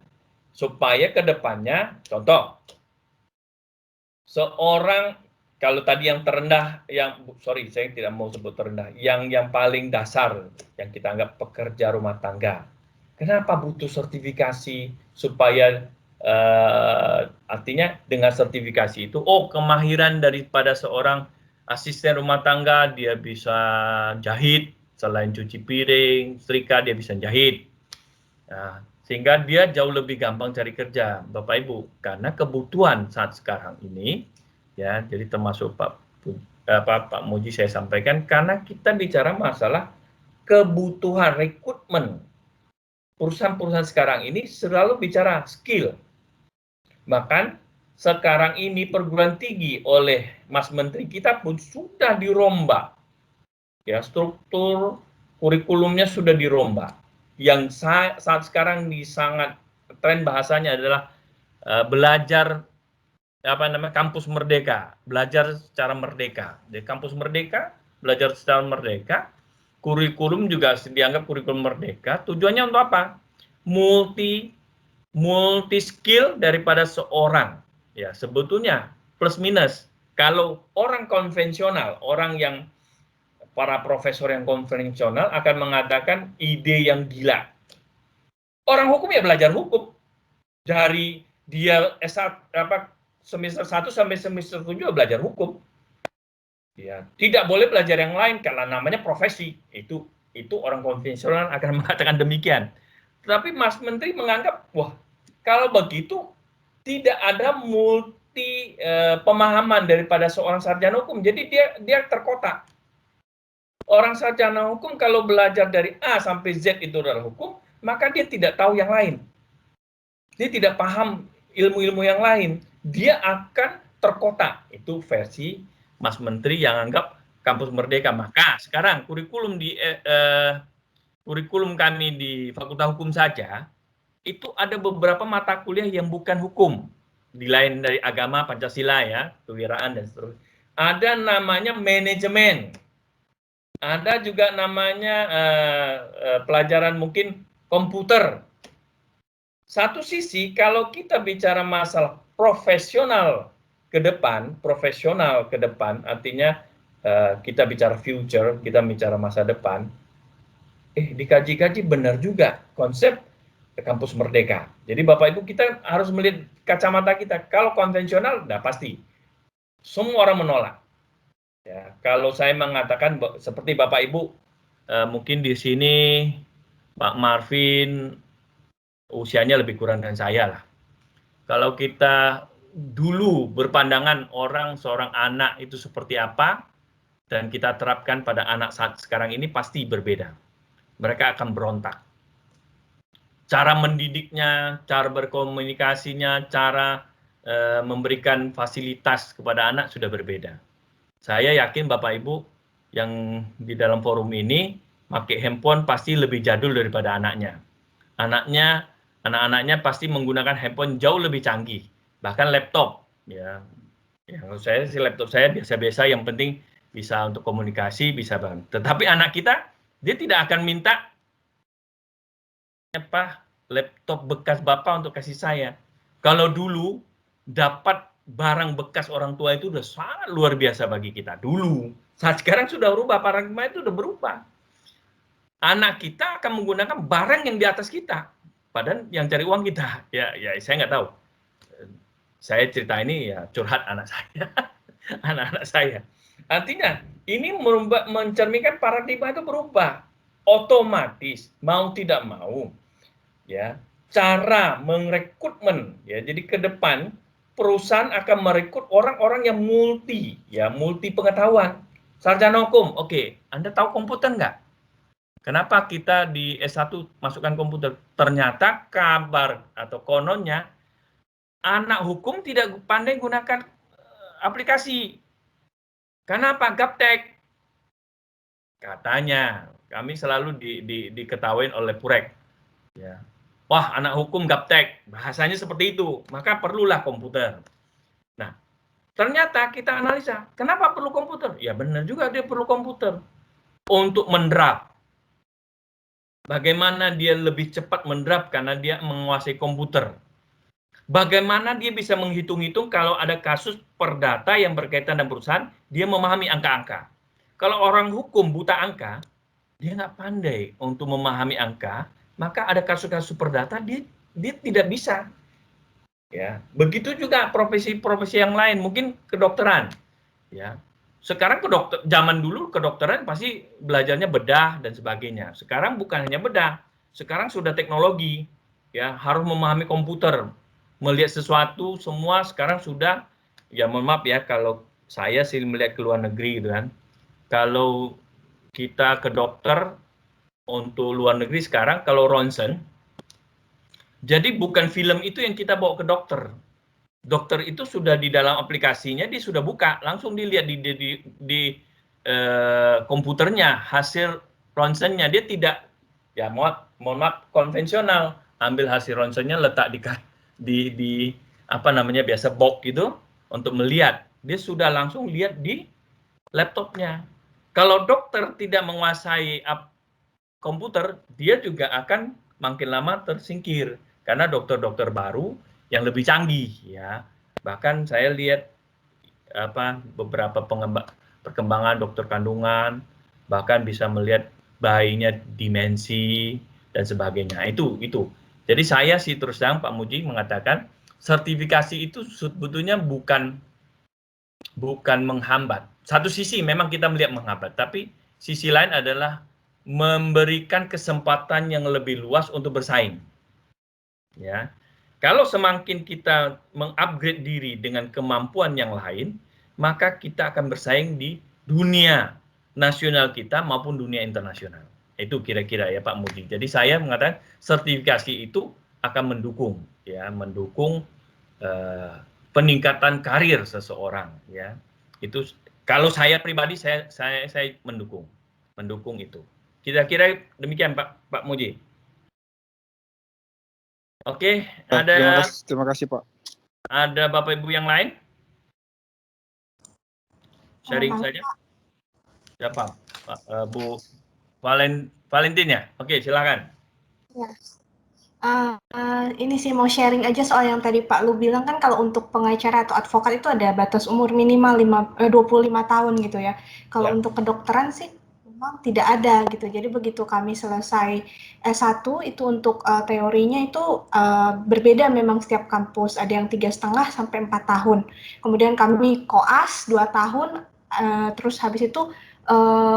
supaya ke depannya, contoh, seorang, kalau tadi yang terendah, saya tidak mau sebut terendah, yang paling dasar, yang kita anggap pekerja rumah tangga. Kenapa butuh sertifikasi supaya artinya dengan sertifikasi itu, kemahiran daripada seorang asisten rumah tangga, dia bisa jahit, selain cuci piring, setrika, dia bisa jahit. Nah, sehingga dia jauh lebih gampang cari kerja, Bapak Ibu, karena kebutuhan saat sekarang ini, ya, jadi termasuk Pak Muji saya sampaikan, karena kita bicara masalah kebutuhan rekrutmen. Perusahaan-perusahaan sekarang ini selalu bicara skill. Bahkan sekarang ini perguruan tinggi oleh Mas Menteri kita pun sudah dirombak. Ya, struktur kurikulumnya sudah dirombak. Yang saat sekarang sangat tren bahasanya adalah belajar kampus merdeka, belajar secara merdeka. Di kampus merdeka, belajar secara merdeka, kurikulum juga dianggap kurikulum merdeka. Tujuannya untuk apa? Multi skill daripada seorang. Ya, sebetulnya plus minus. Kalau orang konvensional, orang yang para profesor yang konvensional akan mengatakan ide yang gila. Orang hukum ya belajar hukum. Dari dia semester 1 sampai semester 7 belajar hukum. Ya, tidak boleh belajar yang lain karena namanya profesi. Itu orang konvensional akan mengatakan demikian. Tapi Mas Menteri menganggap, wah, kalau begitu tidak ada multi pemahaman daripada seorang sarjana hukum. Jadi dia terkotak. Orang sarjana hukum kalau belajar dari A sampai Z itu adalah hukum, maka dia tidak tahu yang lain. Dia tidak paham ilmu-ilmu yang lain. Dia akan terkotak. Itu versi Mas Menteri yang anggap kampus merdeka. Maka sekarang kurikulum kami di Fakultas Hukum saja, itu ada beberapa mata kuliah yang bukan hukum. Di lain dari agama, Pancasila ya, kewirausahaan dan seterusnya. Ada namanya manajemen. Ada juga namanya pelajaran mungkin komputer. Satu sisi kalau kita bicara masalah profesional ke depan artinya kita bicara future, kita bicara masa depan, dikaji-kaji benar juga konsep kampus merdeka. Jadi Bapak Ibu kita harus melihat kacamata kita. Kalau konvensional, pasti semua orang menolak. Ya, kalau saya mengatakan seperti Bapak Ibu, mungkin di sini Pak Marvin usianya lebih kurang dari saya lah. Kalau kita dulu berpandangan seorang anak itu seperti apa, dan kita terapkan pada anak saat sekarang ini pasti berbeda. Mereka akan berontak. Cara mendidiknya, cara berkomunikasinya, cara memberikan fasilitas kepada anak sudah berbeda. Saya yakin Bapak Ibu yang di dalam forum ini pakai handphone pasti lebih jadul daripada anaknya. Anak-anaknya pasti menggunakan handphone jauh lebih canggih, bahkan laptop. Ya, menurut saya sih laptop saya biasa-biasa, yang penting bisa untuk komunikasi, bisa banget. Tetapi anak kita, dia tidak akan minta laptop bekas Bapak untuk kasih saya. Kalau dulu dapat barang bekas orang tua itu udah sangat luar biasa bagi kita dulu. Saat sekarang sudah berubah, paradigma itu udah berubah. Anak kita akan menggunakan barang yang di atas kita, padahal yang cari uang kita. Ya saya nggak tahu. Saya cerita ini ya curhat anak saya, anak-anak saya. Artinya ini mencerminkan paradigma itu berubah, otomatis mau tidak mau, ya cara merekrutmen, ya jadi ke depan perusahaan akan merekrut orang-orang yang multi pengetahuan, sarjana hukum. Oke, Anda tahu komputer nggak? Kenapa kita di S1 masukkan komputer? Ternyata kabar atau kononnya anak hukum tidak pandai gunakan aplikasi. Kenapa? Gaptek. Katanya, kami selalu diketawain oleh Purek. Ya. Wah, anak hukum gaptek. Bahasanya seperti itu. Maka perlulah komputer. Nah, ternyata kita analisa. Kenapa perlu komputer? Ya benar juga dia perlu komputer. Untuk mendraft. Bagaimana dia lebih cepat mendraft karena dia menguasai komputer. Bagaimana dia bisa menghitung-hitung kalau ada kasus perdata yang berkaitan dengan perusahaan, dia memahami angka-angka. Kalau orang hukum buta angka, dia nggak pandai untuk memahami angka, maka ada kasus-kasus perdata dia tidak bisa. Ya, begitu juga profesi-profesi yang lain, mungkin kedokteran. Ya, sekarang zaman dulu kedokteran pasti belajarnya bedah dan sebagainya. Sekarang bukan hanya bedah, sekarang sudah teknologi. Ya, harus memahami komputer. Melihat sesuatu semua sekarang sudah, ya mohon maaf ya kalau saya sih melihat ke luar negeri gitu kan. Kalau kita ke dokter untuk luar negeri sekarang kalau ronsen, jadi bukan film itu yang kita bawa ke dokter. Dokter itu sudah di dalam aplikasinya, dia sudah buka, langsung dilihat di komputernya hasil ronsennya. Dia tidak, ya mohon maaf konvensional, ambil hasil ronsennya letak di apa namanya biasa box gitu untuk melihat. Dia sudah langsung lihat di laptopnya. Kalau dokter tidak menguasai komputer, dia juga akan makin lama tersingkir karena dokter-dokter baru yang lebih canggih, ya. Bahkan saya lihat beberapa perkembangan dokter kandungan, bahkan bisa melihat bayinya dimensi dan sebagainya. Itu. Jadi saya sih terus terang Pak Muji mengatakan sertifikasi itu sebetulnya bukan menghambat. Satu sisi memang kita melihat menghambat, tapi sisi lain adalah memberikan kesempatan yang lebih luas untuk bersaing. Ya. Kalau semakin kita mengupgrade diri dengan kemampuan yang lain, maka kita akan bersaing di dunia nasional kita maupun dunia internasional. Itu kira-kira ya Pak Muji. Jadi saya mengatakan sertifikasi itu akan mendukung peningkatan karir seseorang, ya. Itu kalau saya pribadi saya mendukung itu. Kira-kira demikian Pak Muji. Oke, ada terima kasih Pak. Ada Bapak Ibu yang lain? Sharing saja. Siapa? Bu Valentin ya? Oke, silakan. Ya. Ini sih mau sharing aja soal yang tadi Pak Lu bilang kan kalau untuk pengacara atau advokat itu ada batas umur minimal 25 tahun gitu ya. Kalau untuk kedokteran sih memang tidak ada gitu. Jadi begitu kami selesai S1 itu untuk teorinya itu berbeda memang setiap kampus. Ada yang 3,5 sampai 4 tahun. Kemudian kami koas 2 tahun, terus habis itu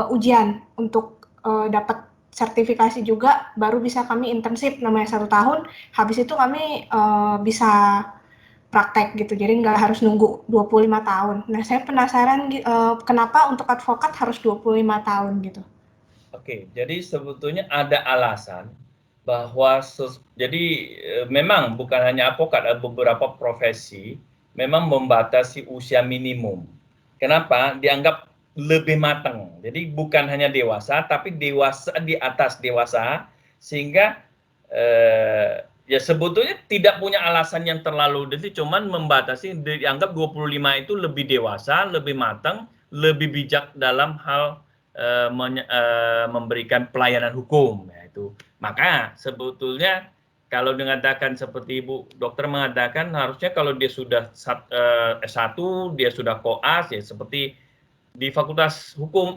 ujian untuk dapat sertifikasi juga, baru bisa kami internship namanya 1 tahun, habis itu kami bisa praktek gitu, jadi nggak harus nunggu 25 tahun. Nah saya penasaran kenapa untuk advokat harus 25 tahun gitu. Oke, jadi sebetulnya ada alasan bahwa memang bukan hanya advokat, ada beberapa profesi memang membatasi usia minimum. Kenapa? Dianggap lebih matang. Jadi bukan hanya dewasa, tapi dewasa di atas dewasa, sehingga ya sebetulnya tidak punya alasan yang terlalu detail, cuman membatasi, dianggap 25 itu lebih dewasa, lebih matang, lebih bijak dalam hal memberikan pelayanan hukum. Ya, itu. Maka sebetulnya kalau mengatakan seperti Ibu Dokter mengatakan, harusnya kalau dia sudah S1, dia sudah koas, ya seperti di Fakultas Hukum,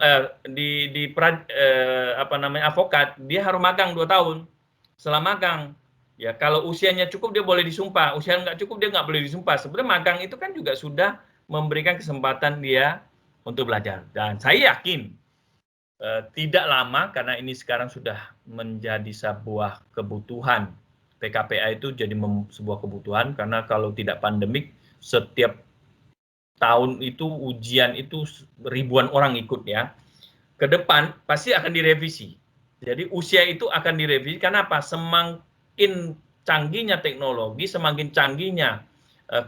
advokat, dia harus magang 2 tahun. Setelah magang, ya kalau usianya cukup dia boleh disumpah, usia nggak cukup dia nggak boleh disumpah. Sebenarnya magang itu kan juga sudah memberikan kesempatan dia untuk belajar. Dan saya yakin tidak lama, karena ini sekarang sudah menjadi sebuah kebutuhan. PKPA itu jadi sebuah kebutuhan, karena kalau tidak pandemik, setiap tahun itu ujian itu ribuan orang ikut ya. Ke depan pasti akan direvisi. Jadi usia itu akan direvisi. Kenapa? Semakin canggihnya teknologi, semakin canggihnya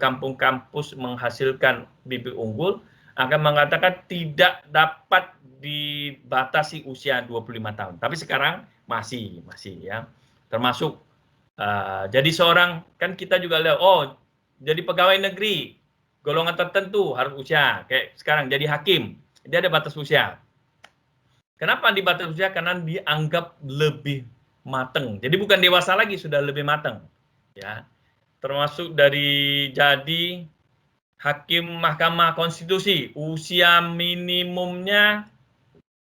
kampus menghasilkan bibit unggul, akan mengatakan tidak dapat dibatasi usia 25 tahun. Tapi sekarang masih ya. Termasuk jadi seorang, kan kita juga lihat, oh jadi pegawai negeri golongan tertentu harus usia, kayak sekarang jadi hakim, dia ada batas usia. Kenapa dibatas usia? Karena dianggap lebih mateng. Jadi bukan dewasa lagi, sudah lebih mateng. Ya, termasuk dari jadi hakim Mahkamah Konstitusi, usia minimumnya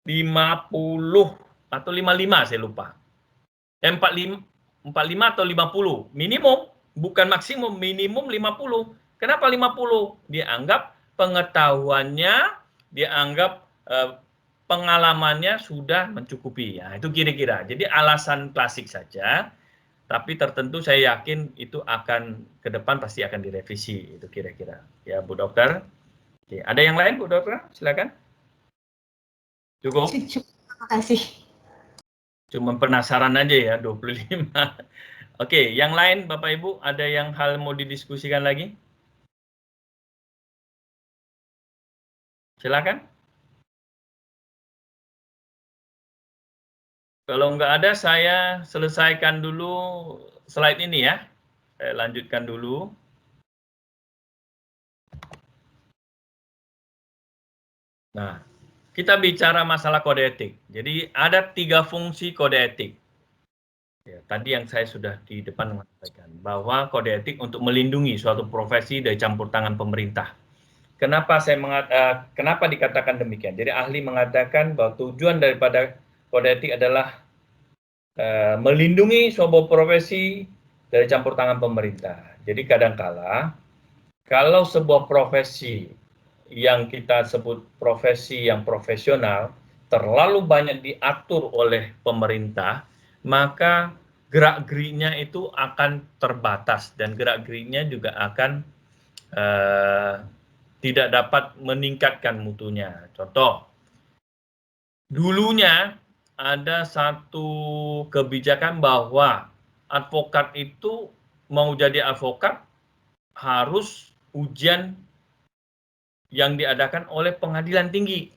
50 atau 55, saya lupa. 45 atau 50 minimum, bukan maksimum, minimum 50. Kenapa 50? Dianggap pengetahuannya, dianggap pengalamannya sudah mencukupi. Ya, itu kira-kira. Jadi alasan klasik saja, tapi tertentu saya yakin itu akan ke depan pasti akan direvisi. Itu kira-kira. Ya, Bu Dokter. Oke. Ada yang lain, Bu Dokter? Silakan. Cukup? Terima kasih. Cuma penasaran aja ya, 25. Oke, yang lain Bapak Ibu, ada yang hal mau didiskusikan lagi? Silakan. Kalau nggak ada, saya selesaikan dulu slide ini ya. Saya lanjutkan dulu. Nah, kita bicara masalah kode etik. Jadi ada 3 fungsi kode etik. Ya, tadi yang saya sudah di depan mengatakan bahwa kode etik untuk melindungi suatu profesi dari campur tangan pemerintah. Kenapa kenapa dikatakan demikian? Jadi ahli mengatakan bahwa tujuan daripada kode etik adalah melindungi sebuah profesi dari campur tangan pemerintah. Jadi kadangkala kalau sebuah profesi yang kita sebut profesi yang profesional terlalu banyak diatur oleh pemerintah, maka gerak-geriknya itu akan terbatas dan gerak-geriknya juga akan tidak dapat meningkatkan mutunya. Contoh, dulunya ada satu kebijakan bahwa advokat itu mau jadi advokat harus ujian yang diadakan oleh pengadilan tinggi.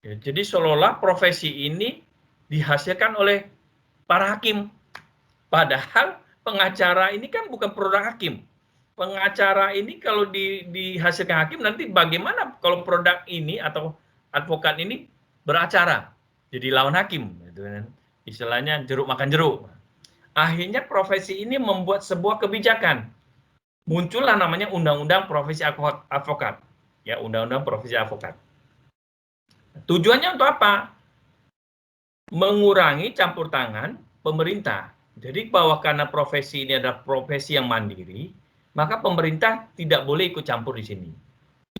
Ya, jadi seolah-olah profesi ini dihasilkan oleh para hakim. Padahal pengacara ini kan bukan produk hakim. Pengacara ini kalau dihasilkan hakim, nanti bagaimana kalau produk ini atau advokat ini beracara jadi lawan hakim, gitu kan? Istilahnya jeruk makan jeruk. Akhirnya profesi ini membuat sebuah kebijakan, muncullah namanya Undang-Undang Profesi Advokat, ya, Undang-Undang Profesi Advokat. Tujuannya untuk apa? Mengurangi campur tangan pemerintah. Jadi bahwa karena profesi ini adalah profesi yang mandiri, maka pemerintah tidak boleh ikut campur di sini.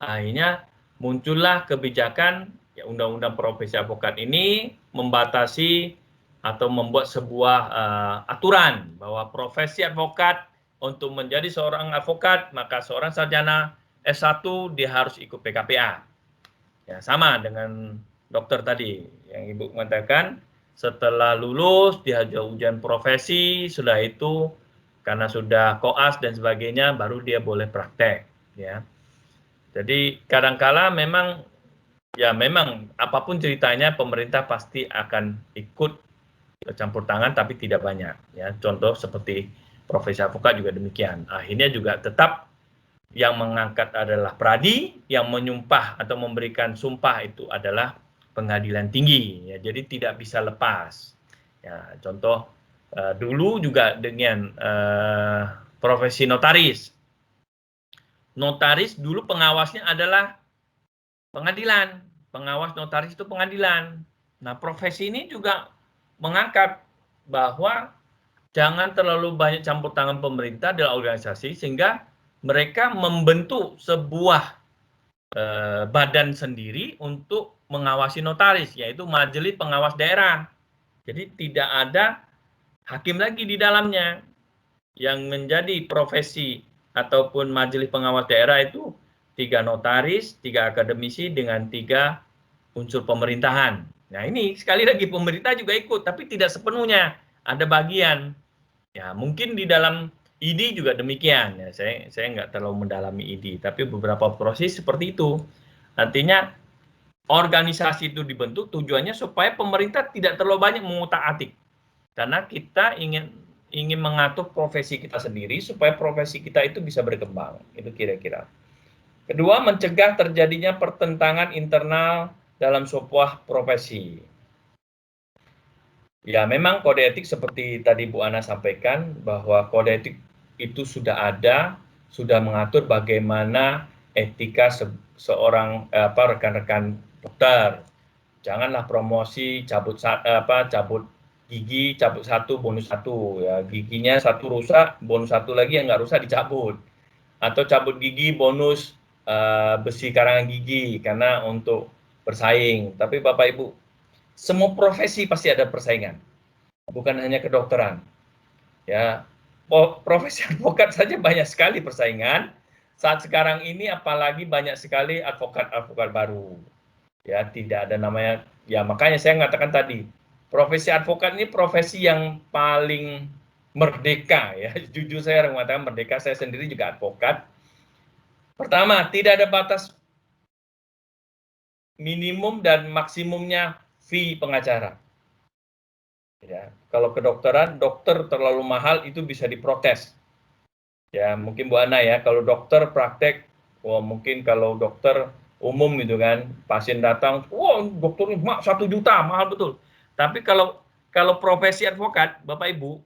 Akhirnya muncullah kebijakan, ya, Undang-Undang Profesi Advokat ini membatasi atau membuat sebuah aturan bahwa profesi advokat, untuk menjadi seorang advokat maka seorang sarjana S1 dia harus ikut PKPA. Ya, sama dengan dokter tadi yang Ibu mengatakan, setelah lulus dia ujian profesi, sudah itu karena sudah koas dan sebagainya baru dia boleh praktek, ya. Jadi kadangkala memang apapun ceritanya pemerintah pasti akan ikut campur tangan, tapi tidak banyak, ya. Contoh seperti profesi advokat juga demikian. Akhirnya juga tetap yang mengangkat adalah pradi, yang menyumpah atau memberikan sumpah itu adalah pengadilan tinggi, ya. Jadi tidak bisa lepas. Ya, contoh Dulu juga dengan profesi notaris. Notaris dulu pengawasnya adalah pengadilan. Pengawas notaris itu pengadilan. Nah, profesi ini juga mengangkat bahwa jangan terlalu banyak campur tangan pemerintah dalam organisasi sehingga mereka membentuk sebuah badan sendiri untuk mengawasi notaris, yaitu Majelis Pengawas Daerah. Jadi tidak ada hakim lagi di dalamnya. Yang menjadi profesi ataupun Majelis Pengawas Daerah itu 3 notaris, 3 akademisi dengan 3 unsur pemerintahan. Nah, ini sekali lagi pemerintah juga ikut, tapi tidak sepenuhnya. Ada bagian. Ya, mungkin di dalam ID juga demikian. Ya, saya nggak terlalu mendalami ID, tapi beberapa proses seperti itu. Artinya organisasi itu dibentuk tujuannya supaya pemerintah tidak terlalu banyak mengutak-atik. Karena kita ingin mengatur profesi kita sendiri supaya profesi kita itu bisa berkembang. Itu kira-kira. Kedua, mencegah terjadinya pertentangan internal dalam sebuah profesi. Ya, memang kode etik seperti tadi Bu Ana sampaikan bahwa kode etik itu sudah ada, sudah mengatur bagaimana etika seorang rekan-rekan dokter. Janganlah promosi cabut gigi, cabut 1 bonus 1 ya, giginya 1 rusak, bonus 1 lagi yang nggak rusak dicabut. Atau cabut gigi bonus besi karangan gigi karena untuk bersaing. Tapi Bapak Ibu, semua profesi pasti ada persaingan, bukan hanya kedokteran. Ya, profesi advokat saja banyak sekali persaingan. Saat sekarang ini apalagi banyak sekali advokat baru. Ya, tidak ada namanya. Ya, makanya saya mengatakan tadi, profesi advokat ini profesi yang paling merdeka ya. Jujur saya mengatakan merdeka, saya sendiri juga advokat. Pertama, tidak ada batas minimum dan maksimumnya fee pengacara. Ya, kalau kedokteran, dokter terlalu mahal itu bisa diprotes. Ya, mungkin Bu Ana ya, kalau dokter praktek, mungkin kalau dokter umum gitu kan, pasien datang, dokternya 1 juta, mahal betul. Tapi kalau profesi advokat, Bapak Ibu,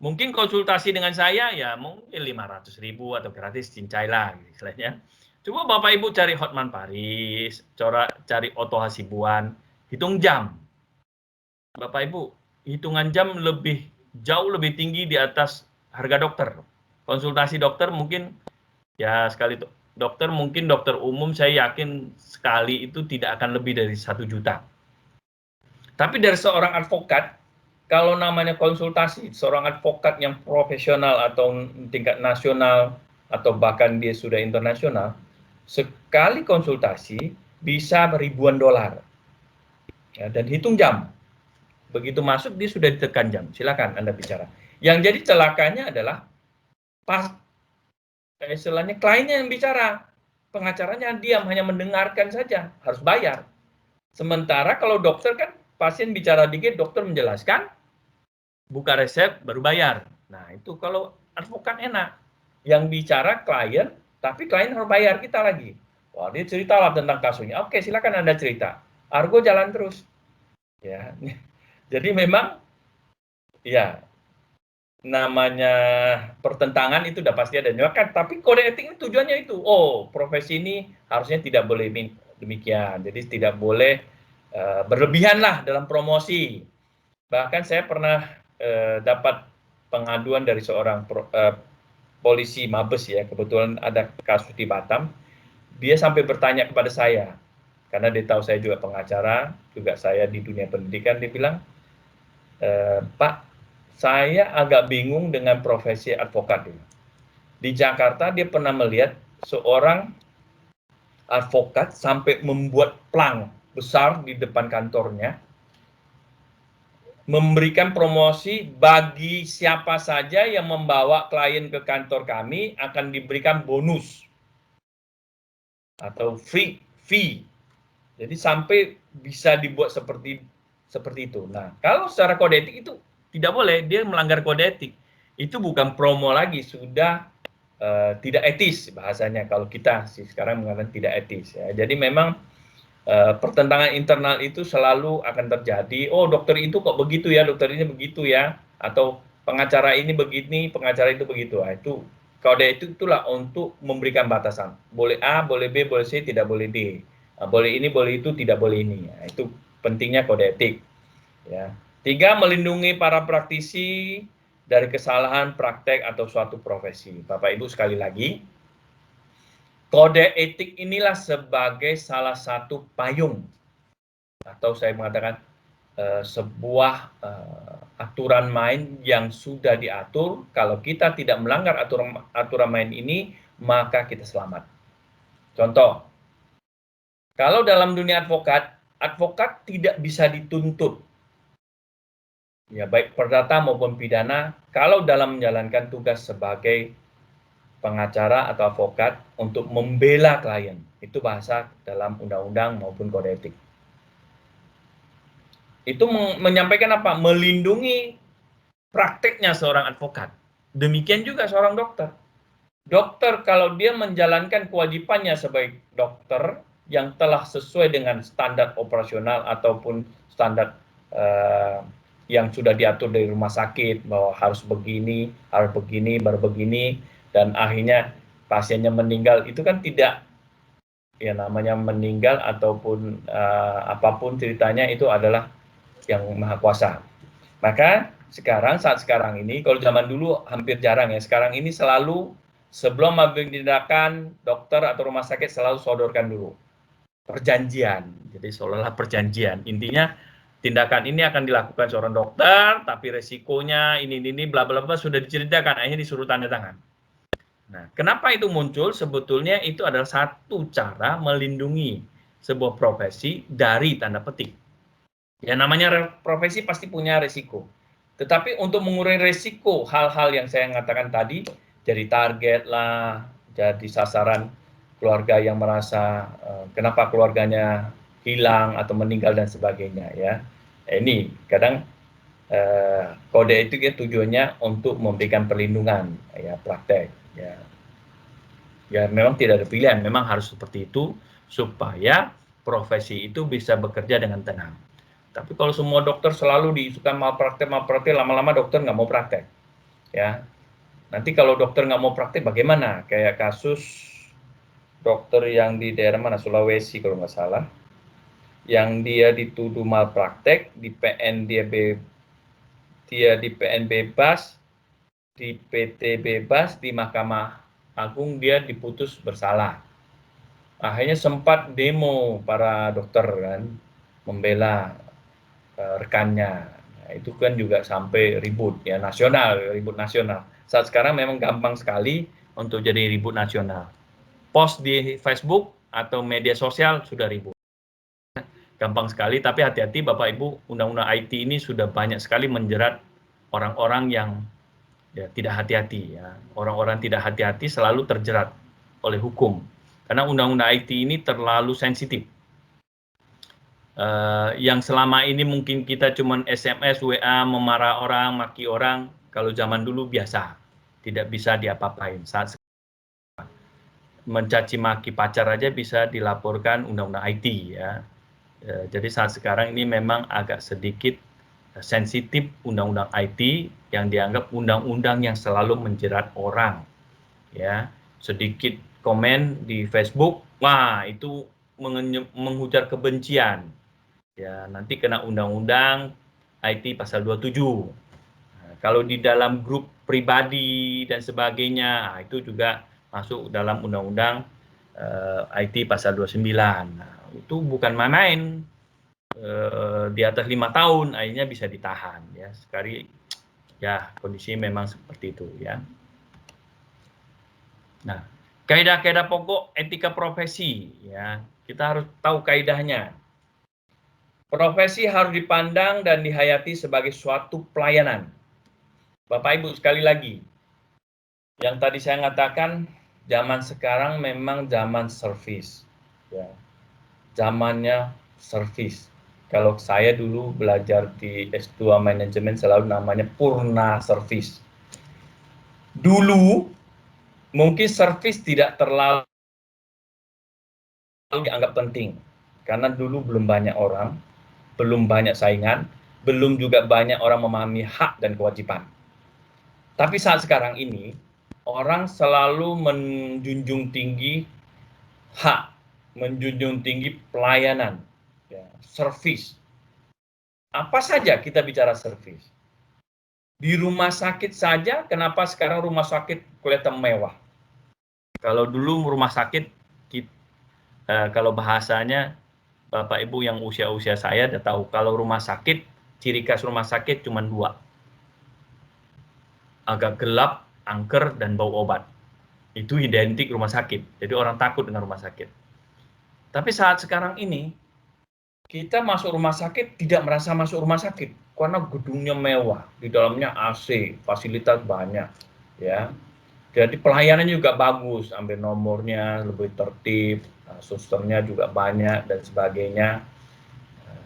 mungkin konsultasi dengan saya ya mungkin 500.000 atau gratis cincai lah istilahnya. Coba Bapak Ibu cari Hotman Paris, cari Otto Hasibuan, hitung jam. Bapak Ibu, hitungan jam jauh lebih tinggi di atas harga dokter. Konsultasi dokter mungkin ya sekali dokter mungkin dokter umum saya yakin sekali itu tidak akan lebih dari 1 juta. Tapi dari seorang advokat, kalau namanya konsultasi, seorang advokat yang profesional atau tingkat nasional atau bahkan dia sudah internasional, sekali konsultasi bisa ribuan dolar. Ya, dan hitung jam. Begitu masuk dia sudah ditekan jam. Silakan Anda bicara. Yang jadi celakanya adalah istilahnya kliennya yang bicara. Pengacaranya diam, hanya mendengarkan saja, harus bayar. Sementara kalau dokter kan pasien bicara dikit, dokter menjelaskan, buka resep baru bayar. Nah, itu kalau advokat enak. Yang bicara klien, tapi klien harus bayar kita lagi. Wah, dia ceritalah tentang kasusnya. Oke, silakan Anda cerita. Argo jalan terus. Ya. Jadi memang ya namanya pertentangan itu udah pasti ada. Tapi kode etik ini tujuannya itu. Oh, profesi ini harusnya tidak boleh demikian. Jadi tidak boleh berlebihan lah dalam promosi. Bahkan saya pernah dapat pengaduan dari seorang polisi Mabes ya, kebetulan ada kasus di Batam. Dia sampai bertanya kepada saya, karena dia tahu saya juga pengacara, juga saya di dunia pendidikan, dia bilang, Pak, saya agak bingung dengan profesi advokat ini. Di Jakarta dia pernah melihat seorang advokat sampai membuat plang besar di depan kantornya, memberikan promosi bagi siapa saja yang membawa klien ke kantor kami akan diberikan bonus atau fee. Jadi sampai bisa dibuat seperti itu. Nah, kalau secara kode etik itu tidak boleh, dia melanggar kode etik. Itu bukan promo lagi, sudah tidak etis bahasanya kalau kita sih sekarang mengatakan tidak etis ya. Jadi memang pertentangan internal itu selalu akan terjadi. Oh, dokter itu kok begitu ya, dokter ini begitu ya, atau pengacara ini begini, pengacara itu begitu. Nah, itu kode itulah untuk memberikan batasan. Boleh A, boleh B, boleh C, tidak boleh D. Boleh ini, boleh itu, tidak boleh ini. Nah, itu pentingnya kode etik. Ya. 3, melindungi para praktisi dari kesalahan praktek atau suatu profesi. Bapak Ibu sekali lagi, kode etik inilah sebagai salah satu payung, atau saya mengatakan sebuah aturan main yang sudah diatur. Kalau kita tidak melanggar aturan main ini, maka kita selamat. Contoh, kalau dalam dunia advokat tidak bisa dituntut, ya baik perdata maupun pidana, kalau dalam menjalankan tugas sebagai pengacara atau advokat untuk membela klien. Itu bahasa dalam undang-undang maupun kode etik. Itu menyampaikan apa? Melindungi prakteknya seorang advokat. Demikian juga seorang dokter. Dokter kalau dia menjalankan kewajibannya sebagai dokter yang telah sesuai dengan standar operasional ataupun standar yang sudah diatur dari rumah sakit, bahwa harus begini, baru begini, dan akhirnya pasiennya meninggal, itu kan tidak, ya namanya meninggal ataupun apapun ceritanya, itu adalah yang maha kuasa. Maka saat sekarang ini, kalau zaman dulu hampir jarang ya, sekarang ini selalu sebelum mengambil tindakan, dokter atau rumah sakit selalu sodorkan dulu perjanjian. Jadi seolah-olah perjanjian. Intinya tindakan ini akan dilakukan seorang dokter, tapi resikonya ini bla bla bla sudah diceritakan, akhirnya disuruh tanda tangan. Nah, kenapa itu muncul? Sebetulnya itu adalah satu cara melindungi sebuah profesi dari tanda petik. Ya namanya profesi pasti punya resiko. Tetapi untuk mengurangi resiko hal-hal yang saya katakan tadi, jadi target lah, jadi sasaran keluarga yang merasa kenapa keluarganya hilang atau meninggal dan sebagainya ya. Ini kadang kode etik ya tujuannya untuk memberikan perlindungan ya praktek ya. Ya memang tidak ada pilihan, memang harus seperti itu supaya profesi itu bisa bekerja dengan tenang. Tapi kalau semua dokter selalu diisukan malpraktek, lama-lama dokter nggak mau praktek. Ya, nanti kalau dokter nggak mau praktek bagaimana? Kayak kasus dokter yang di daerah mana, Sulawesi kalau nggak salah, yang dia dituduh malpraktek, di PN dia di PN bebas, di PT bebas, di Mahkamah Agung dia diputus bersalah. Akhirnya sempat demo para dokter kan, membela rekannya. Nah, itu kan juga sampai ribut ya ribut nasional. Saat sekarang memang gampang sekali untuk jadi ribut nasional. Post di Facebook atau media sosial sudah ribut. Gampang sekali, tapi hati-hati Bapak Ibu, undang-undang IT ini sudah banyak sekali menjerat orang-orang yang ya, tidak hati-hati ya. Orang-orang tidak hati-hati selalu terjerat oleh hukum. Karena undang-undang IT ini terlalu sensitif. Yang selama ini mungkin kita cuma SMS, WA, memarah orang, maki orang, kalau zaman dulu biasa, tidak bisa diapa-apain. Saat mencaci maki pacar aja bisa dilaporkan undang-undang IT ya. Jadi saat sekarang ini memang agak sedikit sensitif undang-undang IT yang dianggap undang-undang yang selalu menjerat orang. Ya, sedikit komen di Facebook, wah itu menghujat kebencian. Ya, nanti kena undang-undang IT pasal 27. Nah, kalau di dalam grup pribadi dan sebagainya, itu juga masuk dalam undang-undang IT pasal 29. Nah, itu bukan main-main. Di atas 5 tahun akhirnya bisa ditahan ya. Sekali ya kondisi memang seperti itu ya. Nah, kaidah-kaidah pokok etika profesi ya. Kita harus tahu kaidahnya. Profesi harus dipandang dan dihayati sebagai suatu pelayanan. Bapak Ibu sekali lagi, yang tadi saya katakan, zaman sekarang memang zaman servis. Ya. Zamannya servis. Kalau saya dulu belajar di S2 manajemen selalu namanya purna servis. Dulu mungkin servis tidak terlalu dianggap penting. karena dulu belum banyak orang, belum banyak saingan, belum juga banyak orang memahami hak dan kewajiban. Tapi saat sekarang ini, orang selalu menjunjung tinggi hak, menjunjung tinggi pelayanan, ya, service. Apa saja kita bicara service. Di rumah sakit saja, kenapa sekarang rumah sakit kelihatan mewah? Kalau dulu rumah sakit, kalau bahasanya Bapak Ibu yang usia-usia saya udah tahu, kalau rumah sakit, ciri khas rumah sakit cuma 2. Agak gelap, angker, dan bau obat. Itu identik rumah sakit. Jadi orang takut dengan rumah sakit. Tapi saat sekarang ini, kita masuk rumah sakit tidak merasa masuk rumah sakit. Karena gedungnya mewah, di dalamnya AC, fasilitas banyak. Ya. Jadi pelayanannya juga bagus, ambil nomornya lebih tertib, susternya juga banyak, dan sebagainya.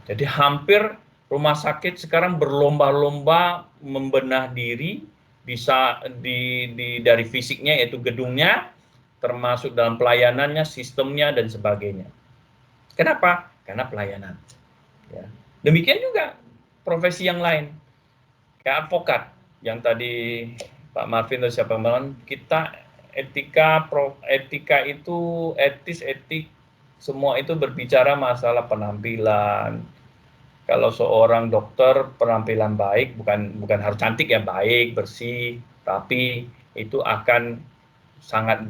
Jadi hampir rumah sakit sekarang berlomba-lomba membenah diri, bisa dari fisiknya yaitu gedungnya, termasuk dalam pelayanannya, sistemnya, dan sebagainya. Kenapa? Karena pelayanan. Ya. Demikian juga profesi yang lain, kayak advokat, yang tadi Pak Marvin atau siapa bilang, kita etika itu etik, semua itu berbicara masalah penampilan. Kalau seorang dokter penampilan baik, bukan harus cantik ya, baik, bersih, tapi itu akan sangat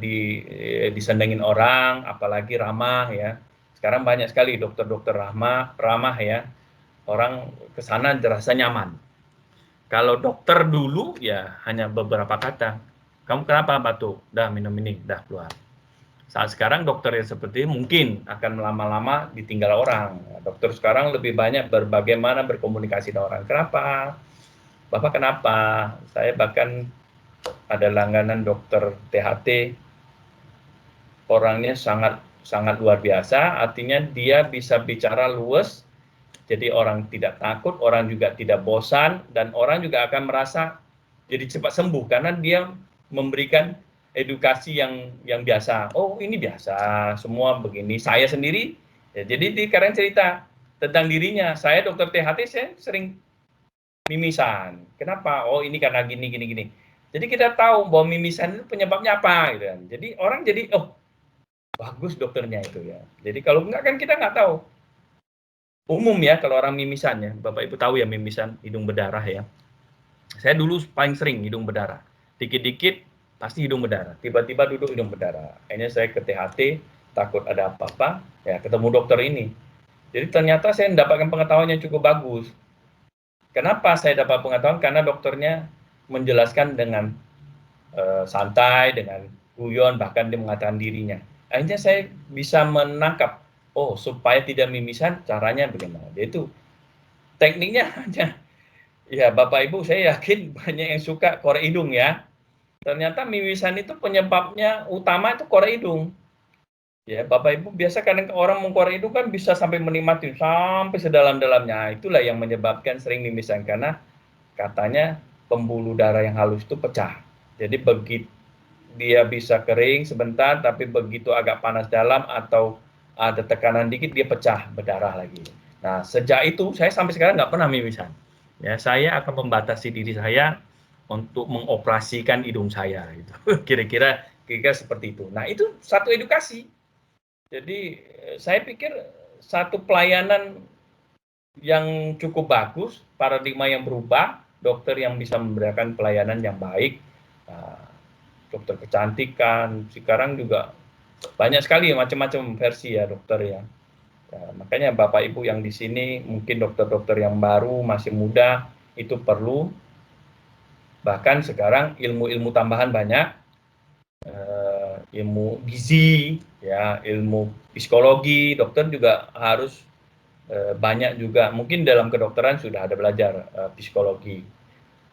disandangin orang, apalagi ramah ya. Sekarang banyak sekali dokter-dokter ramah ya. Orang ke sana terasa nyaman. Kalau dokter dulu ya hanya beberapa kata. Kamu kenapa batuk? Dah minum ini, dah keluar. Saat sekarang dokter yang seperti ini mungkin akan lama-lama ditinggal orang. Dokter sekarang lebih banyak bagaimana berkomunikasi dengan orang. Kenapa? Bapak kenapa? Saya bahkan ada langganan dokter THT. Orangnya sangat luar biasa, artinya dia bisa bicara luas, jadi orang tidak takut, orang juga tidak bosan, dan orang juga akan merasa jadi cepat sembuh karena dia memberikan edukasi yang biasa. Oh ini biasa, semua begini. Saya sendiri, ya, jadi sekarang cerita tentang dirinya. Saya dokter THT, saya sering mimisan. Kenapa? Oh ini karena gini. Jadi kita tahu bahwa mimisan itu penyebabnya apa. Gitu kan. Jadi orang jadi, oh bagus dokternya itu ya. Jadi kalau enggak kan kita nggak tahu. Umum ya kalau orang mimisan ya. Bapak Ibu tahu ya mimisan, hidung berdarah ya. Saya dulu paling sering hidung berdarah. Dikit-dikit pasti hidung berdarah. Tiba-tiba duduk hidung berdarah. Akhirnya saya ke THT, takut ada apa-apa, ya ketemu dokter ini. Jadi ternyata saya mendapatkan pengetahuan yang cukup bagus. Kenapa saya dapat pengetahuan? Karena dokternya menjelaskan dengan santai, dengan guyon, bahkan dia mengatakan dirinya. Akhirnya saya bisa menangkap, oh supaya tidak mimisan, caranya bagaimana. Itu tekniknya hanya, ya Bapak Ibu saya yakin banyak yang suka korek hidung ya. Ternyata mimisan itu penyebabnya utama itu korek hidung. Ya, Bapak Ibu biasa kadang orang mengkorek hidung kan bisa sampai menikmati sampai sedalam-dalamnya. Itulah yang menyebabkan sering mimisan karena katanya pembuluh darah yang halus itu pecah. Jadi begitu dia bisa kering sebentar, tapi begitu agak panas dalam atau ada tekanan dikit dia pecah berdarah lagi. Nah sejak itu saya sampai sekarang nggak pernah mimisan. Ya, saya akan membatasi diri saya untuk mengoperasikan hidung saya gitu. Kira-kira seperti itu. Nah, itu satu edukasi. Jadi saya pikir satu pelayanan yang cukup bagus, paradigma yang berubah, dokter yang bisa memberikan pelayanan yang baik, dokter kecantikan, sekarang juga banyak sekali macam-macam versi ya dokter ya. Makanya Bapak Ibu yang di sini mungkin dokter-dokter yang baru masih muda itu perlu. Bahkan sekarang ilmu-ilmu tambahan banyak, ilmu gizi, ya, ilmu psikologi, dokter juga harus banyak juga. Mungkin dalam kedokteran sudah ada belajar psikologi,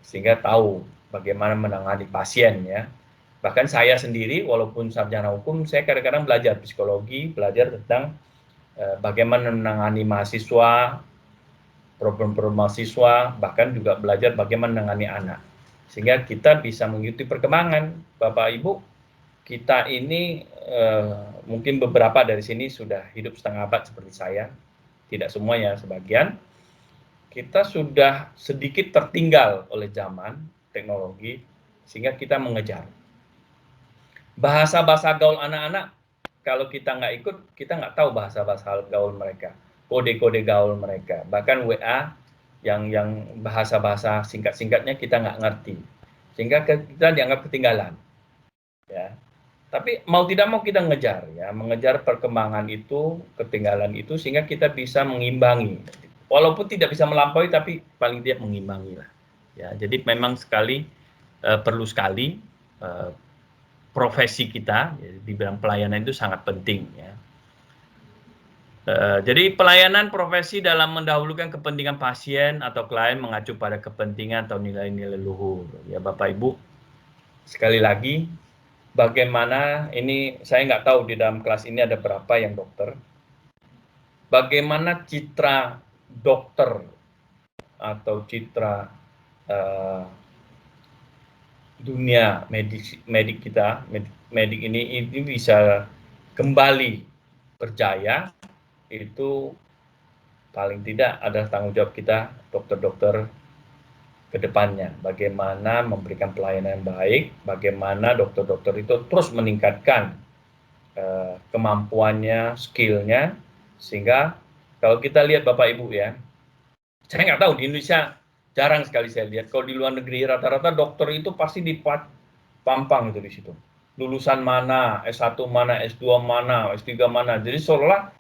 sehingga tahu bagaimana menangani pasien ya. Bahkan saya sendiri, walaupun sarjana hukum, saya kadang-kadang belajar psikologi, belajar tentang bagaimana menangani mahasiswa, problem-problem mahasiswa, bahkan juga belajar bagaimana menangani anak. Sehingga kita bisa mengikuti perkembangan, Bapak Ibu. kita ini mungkin beberapa dari sini sudah hidup setengah abad seperti saya, tidak semua ya, sebagian. Kita sudah sedikit tertinggal oleh zaman teknologi, sehingga kita mengejar. Bahasa-bahasa gaul anak-anak, kalau kita nggak ikut, kita nggak tahu bahasa-bahasa gaul mereka, kode-kode gaul mereka. Bahkan WA yang bahasa-bahasa singkat-singkatnya kita nggak ngerti, sehingga kita dianggap ketinggalan. Ya. Tapi mau tidak mau kita ngejar, ya, mengejar perkembangan itu, ketinggalan itu, sehingga kita bisa mengimbangi. Walaupun tidak bisa melampaui, tapi paling tidak mengimbangi lah. Ya, jadi memang perlu sekali profesi kita, ya, di bidang pelayanan itu sangat penting. Ya. Jadi pelayanan profesi dalam mendahulukan kepentingan pasien atau klien mengacu pada kepentingan atau nilai-nilai luhur. Ya Bapak Ibu, sekali lagi, bagaimana ini, saya nggak tahu di dalam kelas ini ada berapa yang dokter. Bagaimana citra dokter atau citra dunia medik kita, medik ini bisa kembali berjaya, itu paling tidak ada tanggung jawab kita dokter-dokter ke depannya, bagaimana memberikan pelayanan yang baik, bagaimana dokter-dokter itu terus meningkatkan kemampuannya, skillnya, sehingga kalau kita lihat Bapak Ibu ya, saya nggak tahu di Indonesia jarang sekali saya lihat, kalau di luar negeri rata-rata dokter itu pasti dipampang itu di situ, lulusan mana, S1 mana, S2 mana, S3 mana, jadi seolah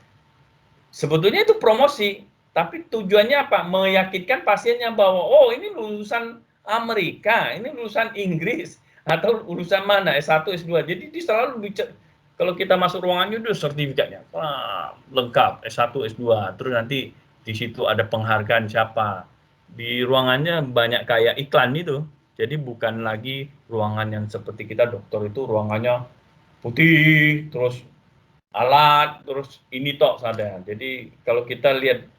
sebetulnya itu promosi. Tapi tujuannya apa? Meyakinkan pasiennya bahwa, oh ini lulusan Amerika, ini lulusan Inggris, atau lulusan mana, S1, S2. Jadi dia selalu bicara, kalau kita masuk ruangannya itu sertifikatnya, wah, lengkap, S1, S2. Terus nanti di situ ada penghargaan siapa. Di ruangannya banyak kayak iklan itu. Jadi bukan lagi ruangan yang seperti kita dokter itu ruangannya putih, terus alat, terus ini tok saja. Jadi kalau kita lihat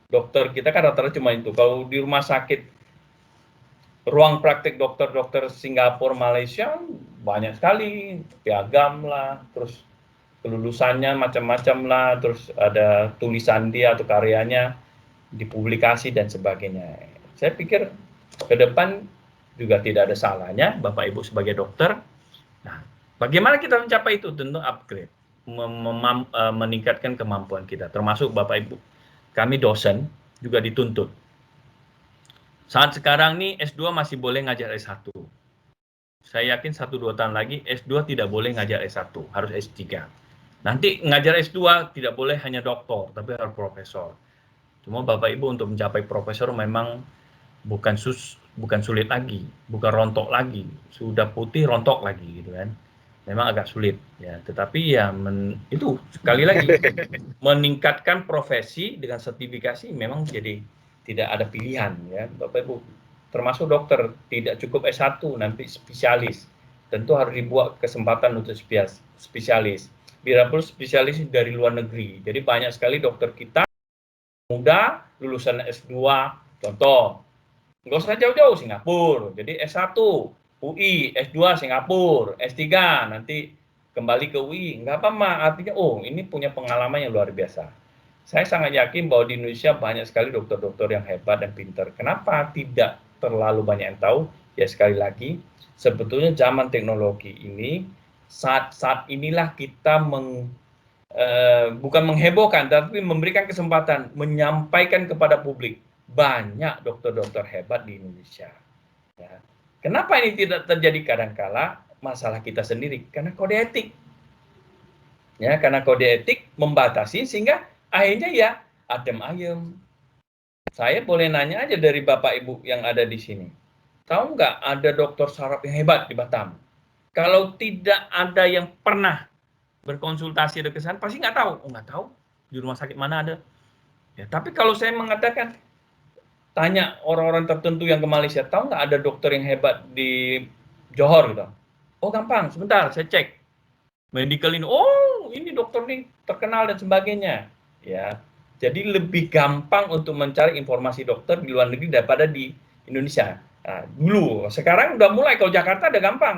dokter kita kan rata-rata cuma itu. Kalau di rumah sakit, ruang praktek dokter-dokter Singapura, Malaysia banyak sekali, piagam lah, terus kelulusannya macam-macam lah, terus ada tulisan dia atau karyanya dipublikasi dan sebagainya. Saya pikir ke depan juga tidak ada salahnya Bapak Ibu sebagai dokter. Nah, bagaimana kita mencapai itu? Tentu upgrade, meningkatkan kemampuan kita, termasuk Bapak Ibu. Kami dosen juga dituntut. Saat sekarang nih S2 masih boleh ngajar S1. Saya yakin 1-2 tahun lagi S2 tidak boleh ngajar S1, harus S3. Nanti ngajar S2 tidak boleh hanya doktor, tapi harus profesor. Cuma Bapak Ibu untuk mencapai profesor memang bukan sulit lagi, bukan rontok lagi. Sudah putih rontok lagi gitu kan. Memang agak sulit ya, tetapi ya itu sekali lagi meningkatkan profesi dengan sertifikasi memang jadi tidak ada pilihan ya Bapak Ibu, termasuk dokter tidak cukup S1 nanti spesialis, tentu harus dibuat kesempatan untuk spesialis, bila perlu spesialis dari luar negeri. Jadi banyak sekali dokter kita muda lulusan S2, contoh nggak usah jauh-jauh Singapura, jadi S1 UI, S2 Singapura, S3 nanti kembali ke UI, nggak apa-apa, artinya oh ini punya pengalaman yang luar biasa. Saya sangat yakin bahwa di Indonesia banyak sekali dokter-dokter yang hebat dan pintar. Kenapa tidak terlalu banyak yang tahu? Ya sekali lagi, sebetulnya zaman teknologi ini, saat inilah kita bukan menghebohkan, tapi memberikan kesempatan, menyampaikan kepada publik, banyak dokter-dokter hebat di Indonesia. Ya. Kenapa ini tidak terjadi kadangkala? Masalah kita sendiri, karena kode etik. Ya, karena kode etik membatasi sehingga akhirnya ya adem ayem. Saya boleh nanya aja dari Bapak Ibu yang ada di sini. Tahu nggak ada dokter saraf yang hebat di Batam? Kalau tidak ada yang pernah berkonsultasi ada kesan, pasti nggak tahu. Oh, nggak tahu di rumah sakit mana ada. Ya, tapi kalau saya mengatakan tanya orang-orang tertentu yang ke Malaysia, tahu nggak ada dokter yang hebat di Johor gitu? Oh gampang, sebentar saya cek. Medical ini, oh ini dokter ini terkenal dan sebagainya. Ya, jadi lebih gampang untuk mencari informasi dokter di luar negeri daripada di Indonesia. Nah, dulu, sekarang udah mulai kalau Jakarta udah gampang.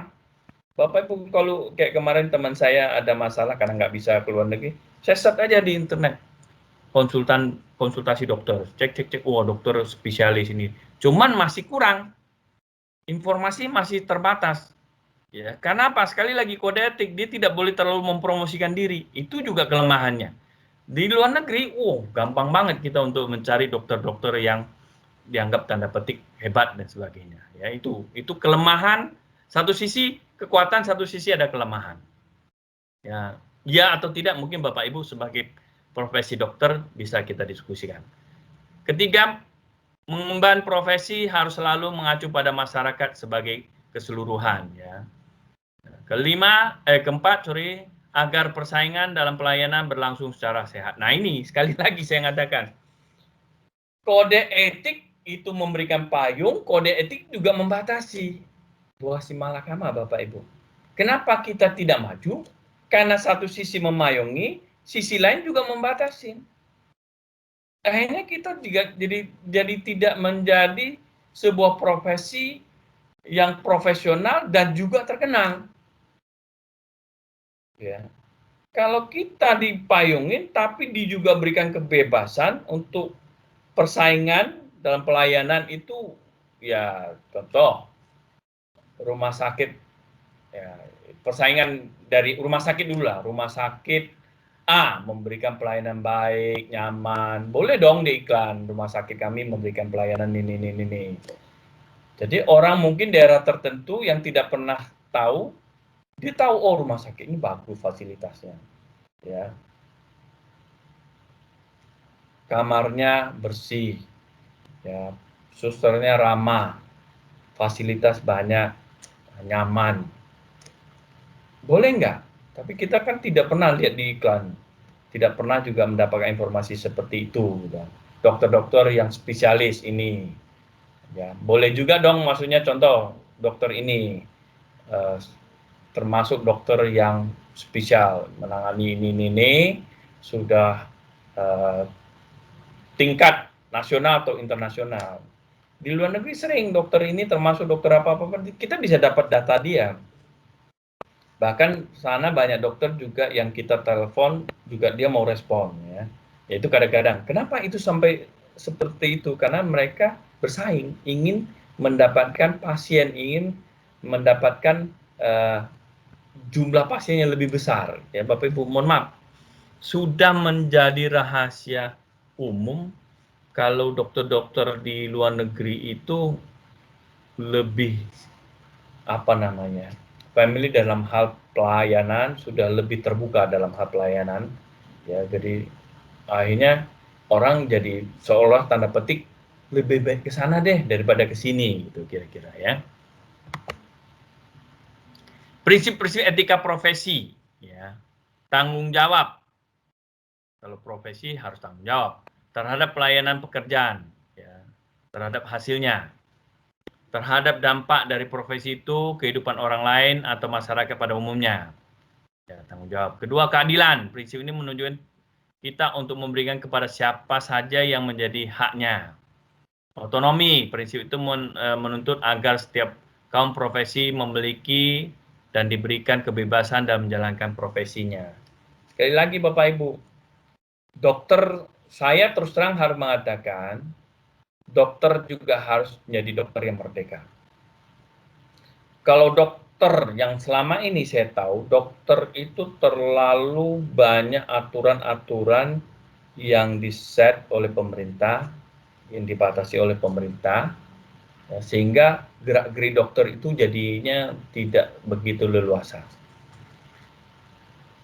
Bapak Ibu, kalau kayak kemarin teman saya ada masalah karena nggak bisa keluar negeri, saya search aja di internet, konsultasi dokter, cek, oh dokter spesialis ini. Cuman masih kurang, informasi masih terbatas. Ya, karena apa? Sekali lagi kode etik, dia tidak boleh terlalu mempromosikan diri. Itu juga kelemahannya. Di luar negeri, gampang banget kita untuk mencari dokter-dokter yang dianggap tanda petik hebat dan sebagainya. Ya, itu kelemahan. Satu sisi kekuatan, satu sisi ada kelemahan. Ya atau tidak mungkin Bapak Ibu sebagai profesi dokter bisa kita diskusikan. Ketiga, mengemban profesi harus selalu mengacu pada masyarakat sebagai keseluruhan. Ya. Keempat, agar persaingan dalam pelayanan berlangsung secara sehat. Nah ini sekali lagi saya mengatakan, kode etik itu memberikan payung, kode etik juga membatasi. Buah si malakama Bapak Ibu. Kenapa kita tidak maju? Karena satu sisi memayungi, sisi lain juga membatasi. Akhirnya kita juga jadi tidak menjadi sebuah profesi yang profesional dan juga terkenal. Ya. Kalau kita dipayungin, tapi juga berikan kebebasan untuk persaingan dalam pelayanan itu, ya contoh rumah sakit, ya, persaingan dari rumah sakit dulu lah, rumah sakit A memberikan pelayanan baik, nyaman, boleh dong di iklan, rumah sakit kami memberikan pelayanan ini. Jadi orang mungkin daerah tertentu yang tidak pernah tahu, dia tahu, oh rumah sakit ini bagus fasilitasnya. Ya. Kamarnya bersih, ya, susternya ramah, fasilitas banyak, nyaman. Boleh nggak? Tapi kita kan tidak pernah lihat di iklan, tidak pernah juga mendapatkan informasi seperti itu. Gitu. Dokter-dokter yang spesialis ini, ya boleh juga dong. Maksudnya contoh dokter ini termasuk dokter yang spesial menangani ini sudah tingkat nasional atau internasional. Di luar negeri sering dokter ini termasuk dokter apa kita bisa dapat data dia. Bahkan sana banyak dokter juga yang kita telepon juga dia mau respon, ya. Yaitu kadang-kadang. Kenapa itu sampai seperti itu? Karena mereka bersaing, ingin mendapatkan pasien, ingin mendapatkan jumlah pasien yang lebih besar. Ya Bapak Ibu, mohon maaf, sudah menjadi rahasia umum kalau dokter-dokter di luar negeri itu lebih family dalam hal pelayanan, sudah lebih terbuka dalam hal pelayanan. Ya, jadi akhirnya orang jadi seolah tanda petik lebih baik ke sana deh daripada ke sini gitu kira-kira ya. Prinsip-prinsip etika profesi, ya. Tanggung jawab. Kalau profesi harus tanggung jawab terhadap pelayanan pekerjaan, ya, terhadap hasilnya, terhadap dampak dari profesi itu kehidupan orang lain atau masyarakat pada umumnya. Ya, tanggung jawab. Kedua, keadilan. Prinsip ini menunjukkan kita untuk memberikan kepada siapa saja yang menjadi haknya. Otonomi. Prinsip itu menuntut agar setiap kaum profesi memiliki dan diberikan kebebasan dalam menjalankan profesinya. Sekali lagi Bapak Ibu, dokter, saya terus terang harus mengatakan, dokter juga harus menjadi dokter yang merdeka. Kalau dokter yang selama ini saya tahu, dokter itu terlalu banyak aturan-aturan yang diset oleh pemerintah, yang dibatasi oleh pemerintah, ya, sehingga gerak-gerik dokter itu jadinya tidak begitu leluasa.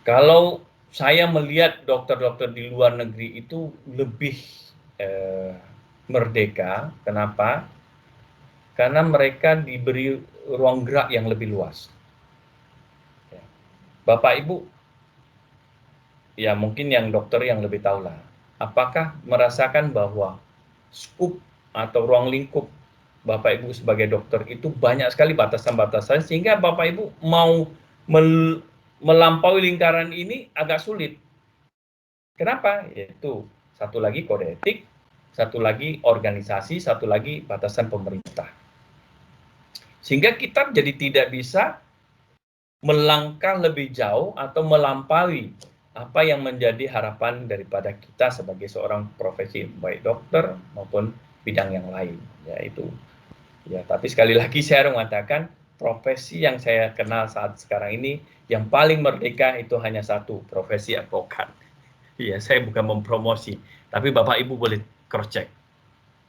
Kalau saya melihat dokter-dokter di luar negeri itu lebih merdeka. Kenapa? Karena mereka diberi ruang gerak yang lebih luas. Ya. Bapak Ibu, ya mungkin yang dokter yang lebih tahu lah. Apakah merasakan bahwa skup atau ruang lingkup Bapak Ibu sebagai dokter itu banyak sekali batasan-batasan sehingga Bapak Ibu mau melampaui lingkaran ini agak sulit. Kenapa? Yaitu satu lagi kode etik, satu lagi organisasi, satu lagi batasan pemerintah. Sehingga kita jadi tidak bisa melangkah lebih jauh atau melampaui apa yang menjadi harapan daripada kita sebagai seorang profesi, baik dokter maupun bidang yang lain, yaitu ya. Tapi sekali lagi saya mengatakan profesi yang saya kenal saat sekarang ini yang paling merdeka itu hanya satu, profesi advokat. Iya, saya bukan mempromosi, tapi Bapak Ibu boleh cross check.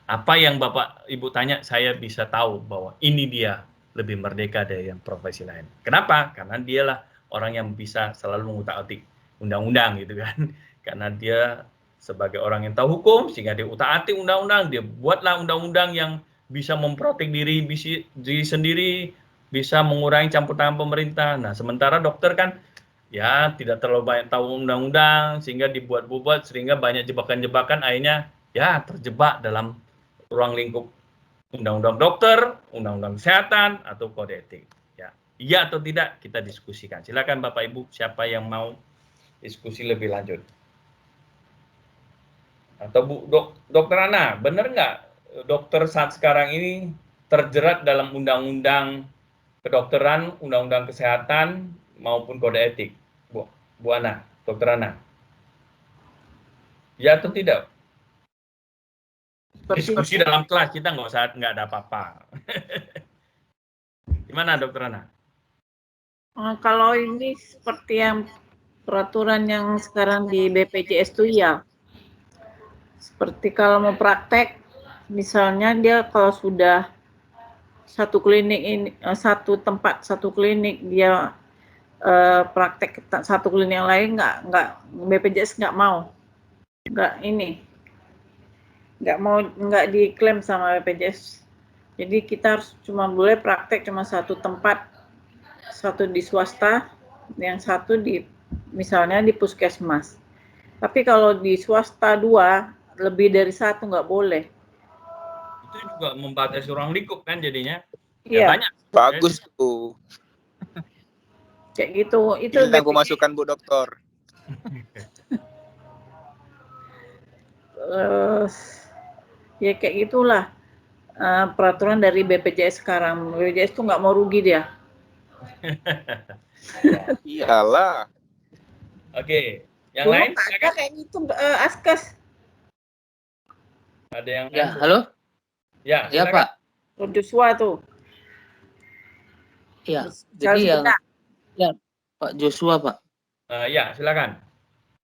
Apa yang Bapak Ibu tanya, saya bisa tahu bahwa ini dia lebih merdeka dari yang profesi lain. Kenapa? Karena dialah orang yang bisa selalu mengutak-atik undang-undang gitu kan. Karena dia sebagai orang yang tahu hukum, sehingga dia utak-atik undang-undang, dia buatlah undang-undang yang bisa memprotek diri sendiri, bisa mengurangi campur tangan pemerintah. Nah, sementara dokter kan ya tidak terlalu banyak tahu undang-undang, sehingga dibuat-buat, sehingga banyak jebakan-jebakan, akhirnya ya terjebak dalam ruang lingkup undang-undang dokter, undang-undang kesehatan, atau kode etik. Ya, iya atau tidak kita diskusikan. Silakan Bapak Ibu, siapa yang mau diskusi lebih lanjut? Atau Bu Dokter Ana, benar nggak dokter saat sekarang ini terjerat dalam undang-undang kedokteran, undang-undang kesehatan, maupun kode etik? Bu Ana, Dokter Ana. Ya atau tidak? Diskusi dalam kelas, kita nggak ada apa-apa. Gimana Dokter Ana? Kalau ini seperti yang peraturan yang sekarang di BPJS itu ya, seperti kalau mau praktek, misalnya dia kalau sudah satu klinik ini, satu tempat, satu klinik dia praktek satu klinik yang lain, nggak BPJS nggak mau, nggak diklaim sama BPJS. Jadi kita harus cuma boleh praktek cuma satu tempat, satu di swasta, yang satu di misalnya di puskesmas. Tapi kalau di swasta 2, lebih dari satu nggak boleh. Itu juga membatasi ruang lingkup kan jadinya. Iya. Ya, banyak. Bagus tuh. Kayak gitu. Itu Ini aku masukkan Bu Dokter. Ya kayak gitulah peraturan dari BPJS sekarang. BPJS tuh nggak mau rugi dia. Iyalah. Oke, yang lain ada kayak gitu, Askes. Ada yang Ya, lain? halo? Ya, Ya, silakan. Pak. Joshua tuh. Ya, jadi ya Pak Joshua, Pak. Ya, silakan.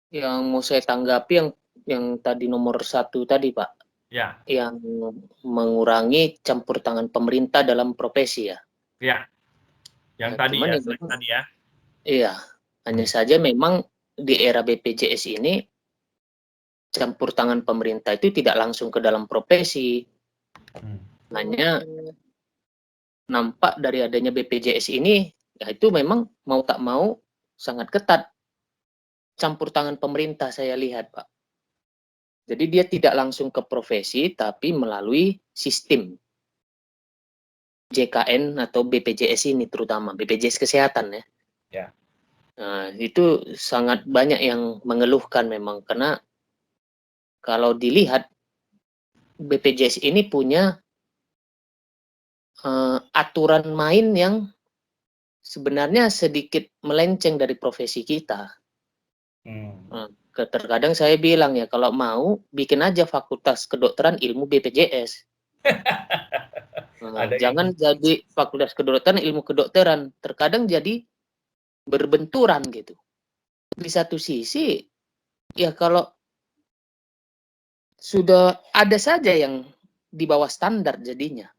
Yang mau saya tanggapi yang tadi nomor 1 tadi, Pak. Ya. Yang mengurangi campur tangan pemerintah dalam profesi ya. Ya. Yang Nah, tadi cuman ya, memang, tadi ya. Iya, hanya saja memang di era BPJS ini campur tangan pemerintah itu tidak langsung ke dalam profesi. Hanya nampak dari adanya BPJS ini, ya itu memang mau tak mau sangat ketat campur tangan pemerintah saya lihat, Pak. Jadi dia tidak langsung ke profesi, tapi melalui sistem JKN atau BPJS ini terutama, BPJS Kesehatan ya. Ya. Nah, itu sangat banyak yang mengeluhkan memang, karena kalau dilihat BPJS ini punya aturan main yang sebenarnya sedikit melenceng dari profesi kita. Terkadang saya bilang ya, kalau mau bikin aja fakultas kedokteran ilmu BPJS. Jangan jadi fakultas kedokteran ilmu kedokteran. Terkadang jadi berbenturan gitu. Di satu sisi ya kalau sudah ada saja yang di bawah standar jadinya.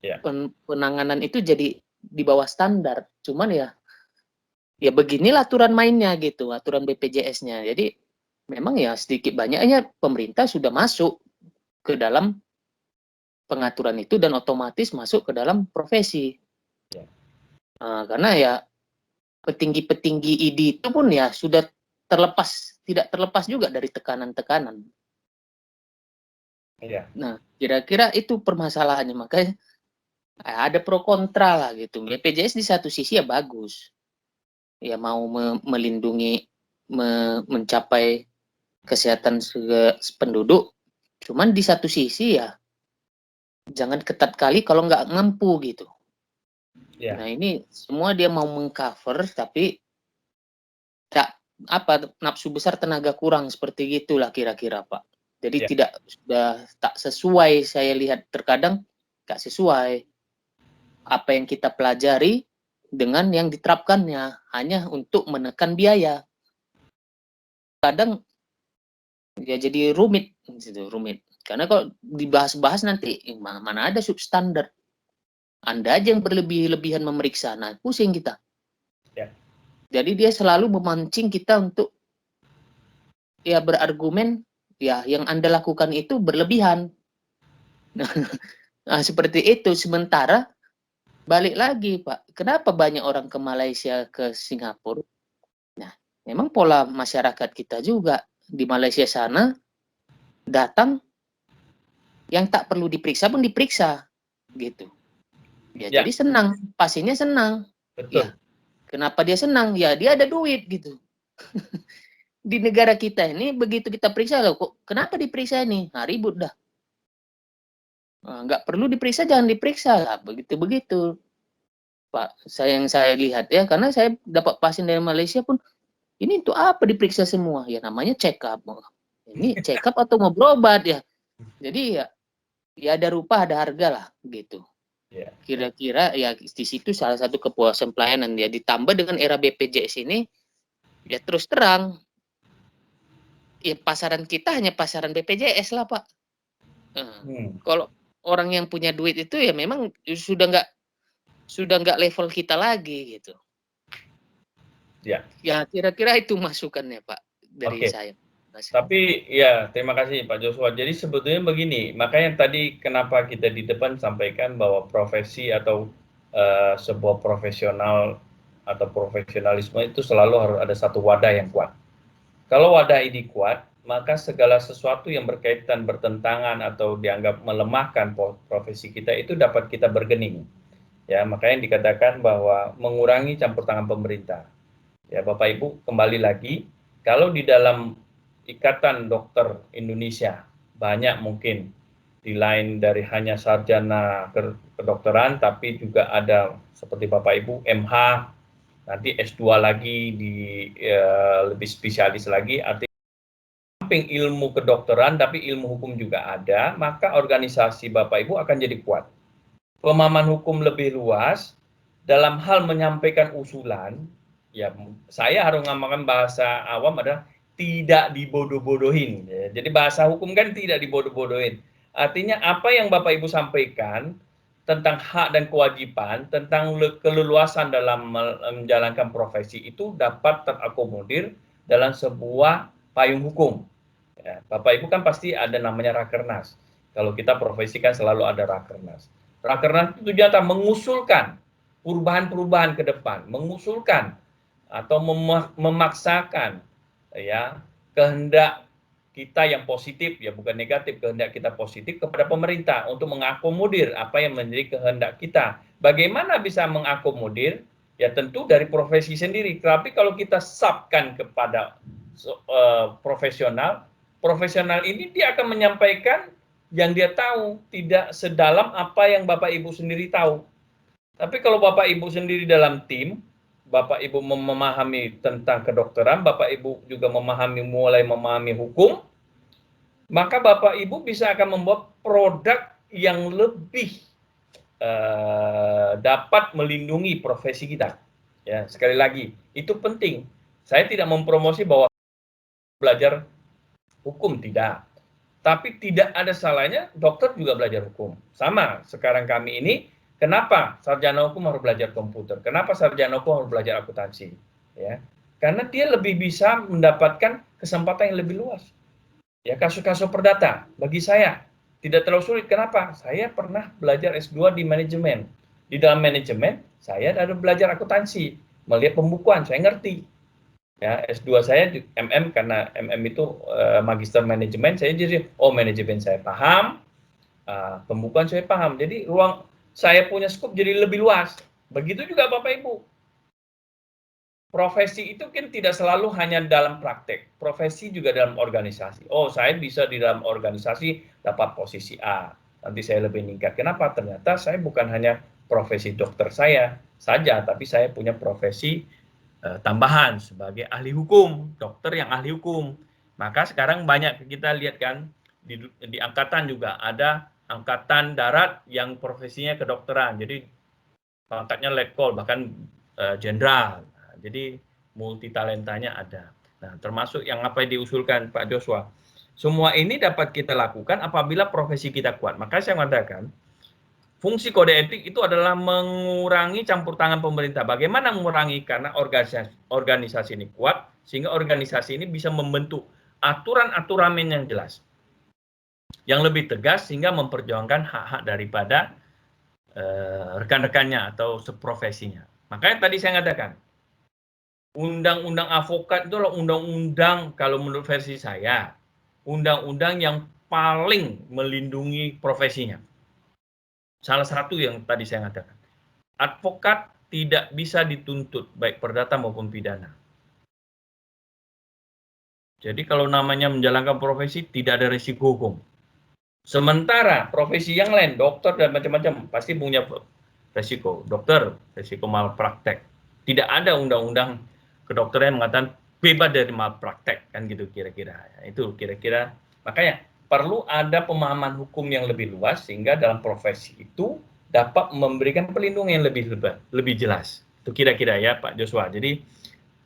Ya. Penanganan itu jadi di bawah standar. Cuman ya beginilah aturan mainnya gitu, aturan BPJS-nya. Jadi memang ya sedikit banyaknya pemerintah sudah masuk ke dalam pengaturan itu dan otomatis masuk ke dalam profesi. Ya. Karena ya petinggi-petinggi ID itu pun ya sudah tidak terlepas juga dari tekanan-tekanan. Ya. Nah, kira-kira itu permasalahannya, makanya ada pro kontra lah gitu. BPJS di satu sisi ya bagus. Ya mau melindungi, mencapai kesehatan penduduk. Cuman di satu sisi ya jangan ketat kali kalau nggak ngampu gitu. Ya. Nah, ini semua dia mau mengcover tapi tak nafsu besar tenaga kurang seperti gitulah kira-kira, Pak. Jadi Ya. sudah tak sesuai, saya lihat terkadang tak sesuai apa yang kita pelajari dengan yang diterapkannya hanya untuk menekan biaya. Kadang ya jadi rumit gitu, rumit. Karena kalau dibahas-bahas nanti mana ada substandard. Anda aja yang berlebih-lebihan memeriksa. Nah, pusing kita. Ya. Jadi dia selalu memancing kita untuk ya berargumen ya yang Anda lakukan itu berlebihan. Nah, seperti itu. Sementara balik lagi, Pak. Kenapa banyak orang ke Malaysia, ke Singapura? Nah, memang pola masyarakat kita juga di Malaysia sana datang yang tak perlu diperiksa pun diperiksa gitu. Ya, Ya. jadi senang, pasiennya senang. Betul. Ya, kenapa dia senang? Ya, dia ada duit gitu. Di negara kita ini begitu kita periksa loh, kok kenapa diperiksa ini? Nah, ribut dah. Nah, nggak perlu diperiksa, jangan diperiksa lah, begitu-begitu. Pak, yang saya lihat ya, karena saya dapat pasien dari Malaysia pun, ini untuk apa diperiksa semua? Ya namanya check up. Ini check up atau mau berobat ya? Jadi ya ada rupa, ada harga lah gitu. Ya. Kira-kira ya di situ salah satu kepuasan pelayanan ya, ditambah dengan era BPJS ini ya terus terang ya pasaran kita hanya pasaran BPJS lah, Pak. Kalau orang yang punya duit itu ya memang sudah nggak level kita lagi gitu. Ya. Ya kira-kira itu masukannya, Pak, dari saya. Tapi ya terima kasih Pak Joshua. Jadi sebetulnya begini, makanya tadi kenapa kita di depan sampaikan bahwa profesi atau sebuah profesional atau profesionalisme itu selalu harus ada satu wadah yang kuat. Kalau wadah ini kuat, maka segala sesuatu yang berkaitan bertentangan atau dianggap melemahkan profesi kita itu dapat kita bergening. Ya, makanya dikatakan bahwa mengurangi campur tangan pemerintah. Ya, Bapak Ibu, kembali lagi, kalau di dalam Ikatan Dokter Indonesia banyak mungkin di lain dari hanya sarjana kedokteran, tapi juga ada seperti Bapak Ibu MH, nanti S2 lagi di lebih spesialis lagi, artinya samping ilmu kedokteran tapi ilmu hukum juga ada, maka organisasi Bapak Ibu akan jadi kuat. Pemahaman hukum lebih luas dalam hal menyampaikan usulan, ya saya harus ngamakan bahasa awam adalah tidak dibodoh-bodohin. Ya. Jadi bahasa hukum kan tidak dibodoh-bodohin. Artinya apa yang Bapak Ibu sampaikan tentang hak dan kewajiban, tentang keleluasan dalam menjalankan profesi itu dapat terakomodir dalam sebuah payung hukum. Ya, Bapak Ibu kan pasti ada namanya rakernas. Kalau kita profesi kan selalu ada rakernas. Rakernas itu tujuannya mengusulkan perubahan-perubahan ke depan, mengusulkan atau memaksakan ya kehendak kita yang positif, ya bukan negatif, kehendak kita positif kepada pemerintah untuk mengakomodir apa yang menjadi kehendak kita. Bagaimana bisa mengakomodir? Ya tentu dari profesi sendiri. Tapi kalau kita subkan kepada profesional ini dia akan menyampaikan yang dia tahu, tidak sedalam apa yang Bapak Ibu sendiri tahu. Tapi kalau Bapak Ibu sendiri dalam tim, Bapak Ibu memahami tentang kedokteran, Bapak Ibu juga mulai memahami hukum, maka Bapak Ibu bisa akan membuat produk yang lebih dapat melindungi profesi kita. Ya, sekali lagi, itu penting. Saya tidak mempromosi bahwa belajar hukum, tidak. Tapi tidak ada salahnya dokter juga belajar hukum. Sama, sekarang kami ini kenapa sarjana hukum harus belajar komputer? Kenapa sarjana hukum harus belajar akuntansi? Ya, karena dia lebih bisa mendapatkan kesempatan yang lebih luas. Ya, kasus-kasus perdata bagi saya tidak terlalu sulit. Kenapa? Saya pernah belajar S2 di manajemen. Di dalam manajemen, saya ada belajar akuntansi, melihat pembukuan, saya ngerti. Ya, S2 saya di MM karena MM itu magister manajemen, saya jadi manajemen saya paham, pembukuan saya paham. Jadi ruang saya punya skop jadi lebih luas. Begitu juga Bapak Ibu. Profesi itu kan tidak selalu hanya dalam praktek. Profesi juga dalam organisasi. Oh, saya bisa di dalam organisasi dapat posisi A. Nanti saya lebih meningkat. Kenapa? Ternyata saya bukan hanya profesi dokter saya saja, tapi saya punya profesi tambahan sebagai ahli hukum, dokter yang ahli hukum. Maka sekarang banyak kita lihat kan di angkatan juga ada angkatan darat yang profesinya kedokteran, jadi pangkatnya letkol bahkan jenderal. Jadi multi talentanya ada. Nah, termasuk yang apa yang diusulkan Pak Joshua. Semua ini dapat kita lakukan apabila profesi kita kuat. Maka saya mengatakan fungsi kode etik itu adalah mengurangi campur tangan pemerintah. Bagaimana mengurangi? Karena organisasi ini kuat, sehingga organisasi ini bisa membentuk aturan-aturan yang jelas, yang lebih tegas, sehingga memperjuangkan hak-hak daripada rekan-rekannya atau seprofesinya. Makanya tadi saya katakan, undang-undang advokat itu adalah undang-undang, kalau menurut versi saya, undang-undang yang paling melindungi profesinya. Salah satu yang tadi saya katakan, advokat tidak bisa dituntut baik perdata maupun pidana. Jadi kalau namanya menjalankan profesi tidak ada risiko hukum. Sementara profesi yang lain, dokter dan macam-macam pasti punya risiko. Dokter, risiko malpraktek. Tidak ada undang-undang kedokteran yang mengatakan bebas dari malpraktek, kan gitu kira-kira. Itu kira-kira, makanya perlu ada pemahaman hukum yang lebih luas sehingga dalam profesi itu dapat memberikan perlindungan yang lebih jelas. Itu kira-kira ya Pak Joshua. Jadi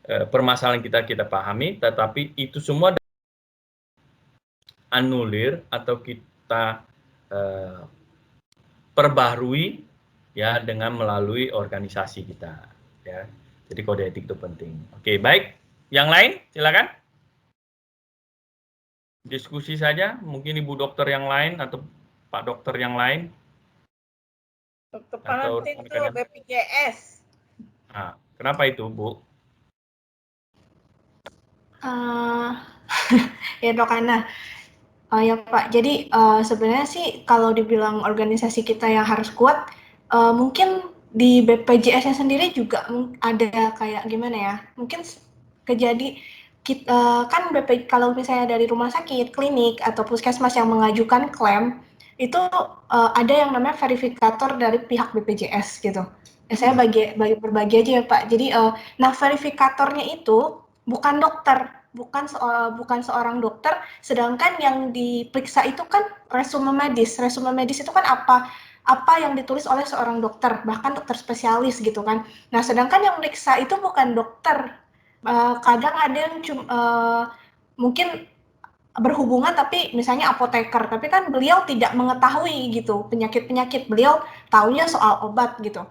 permasalahan kita pahami, tetapi itu semua anulir atau kita perbaharui ya dengan melalui organisasi kita ya. Jadi kode etik itu penting. Oke, baik. Yang lain silakan. Diskusi saja, mungkin ibu dokter yang lain atau pak dokter yang lain. Dokter Valentin itu BPJS. Nah, kenapa itu, Bu? Ya Dok Ana. Ya Pak, jadi sebenarnya sih kalau dibilang organisasi kita yang harus kuat, mungkin di BPJS-nya sendiri juga ada kayak gimana ya, mungkin kita kan kalau misalnya dari rumah sakit, klinik, atau puskesmas yang mengajukan klaim, itu ada yang namanya verifikator dari pihak BPJS gitu. Saya berbagi aja ya Pak. Jadi, nah verifikatornya itu bukan dokter, bukan seorang dokter, sedangkan yang diperiksa itu kan resume medis. Resume medis itu kan apa yang ditulis oleh seorang dokter, bahkan dokter spesialis gitu kan. Nah, sedangkan yang meriksa itu bukan dokter. Kadang ada yang mungkin berhubungan tapi misalnya apoteker, tapi kan beliau tidak mengetahui gitu penyakit-penyakit, beliau taunya soal obat gitu.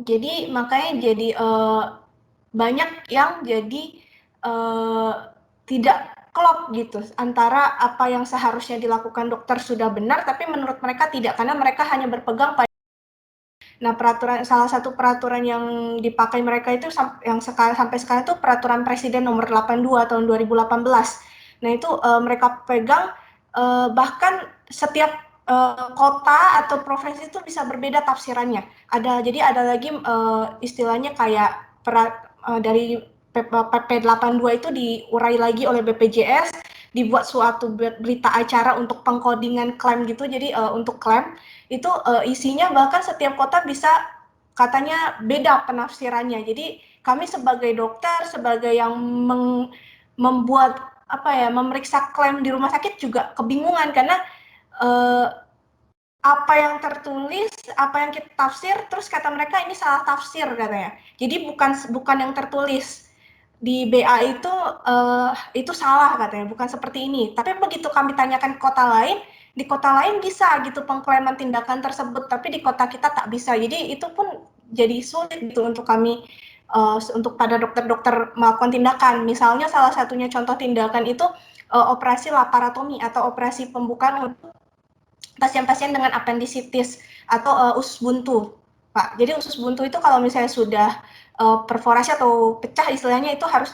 Jadi makanya jadi banyak yang jadi tidak klop gitu antara apa yang seharusnya dilakukan dokter sudah benar, tapi menurut mereka tidak, karena mereka hanya berpegang pada. Nah, salah satu peraturan yang dipakai mereka itu yang sampai sekarang itu peraturan Presiden nomor 82 tahun 2018. Nah, itu mereka pegang, bahkan setiap kota atau provinsi itu bisa berbeda tafsirannya. Jadi ada lagi istilahnya kayak dari PP 82 itu diurai lagi oleh BPJS, dibuat suatu berita acara untuk pengkodingan klaim gitu. Jadi untuk klaim itu isinya bahkan setiap kota bisa katanya beda penafsirannya. Jadi kami sebagai dokter, sebagai yang membuat memeriksa klaim di rumah sakit juga kebingungan karena apa yang tertulis, apa yang kita tafsir, terus kata mereka ini salah tafsir katanya. Jadi bukan yang tertulis di BA itu salah katanya, bukan seperti ini. Tapi begitu kami tanyakan kota lain, di kota lain bisa gitu pengklaiman tindakan tersebut, tapi di kota kita tak bisa. Jadi itu pun jadi sulit gitu untuk kami, untuk pada dokter-dokter melakukan tindakan. Misalnya salah satunya contoh tindakan itu operasi laparotomi atau operasi pembukaan untuk pasien-pasien dengan apendisitis atau usus buntu, Pak. Jadi usus buntu itu kalau misalnya sudah perforasi atau pecah istilahnya itu harus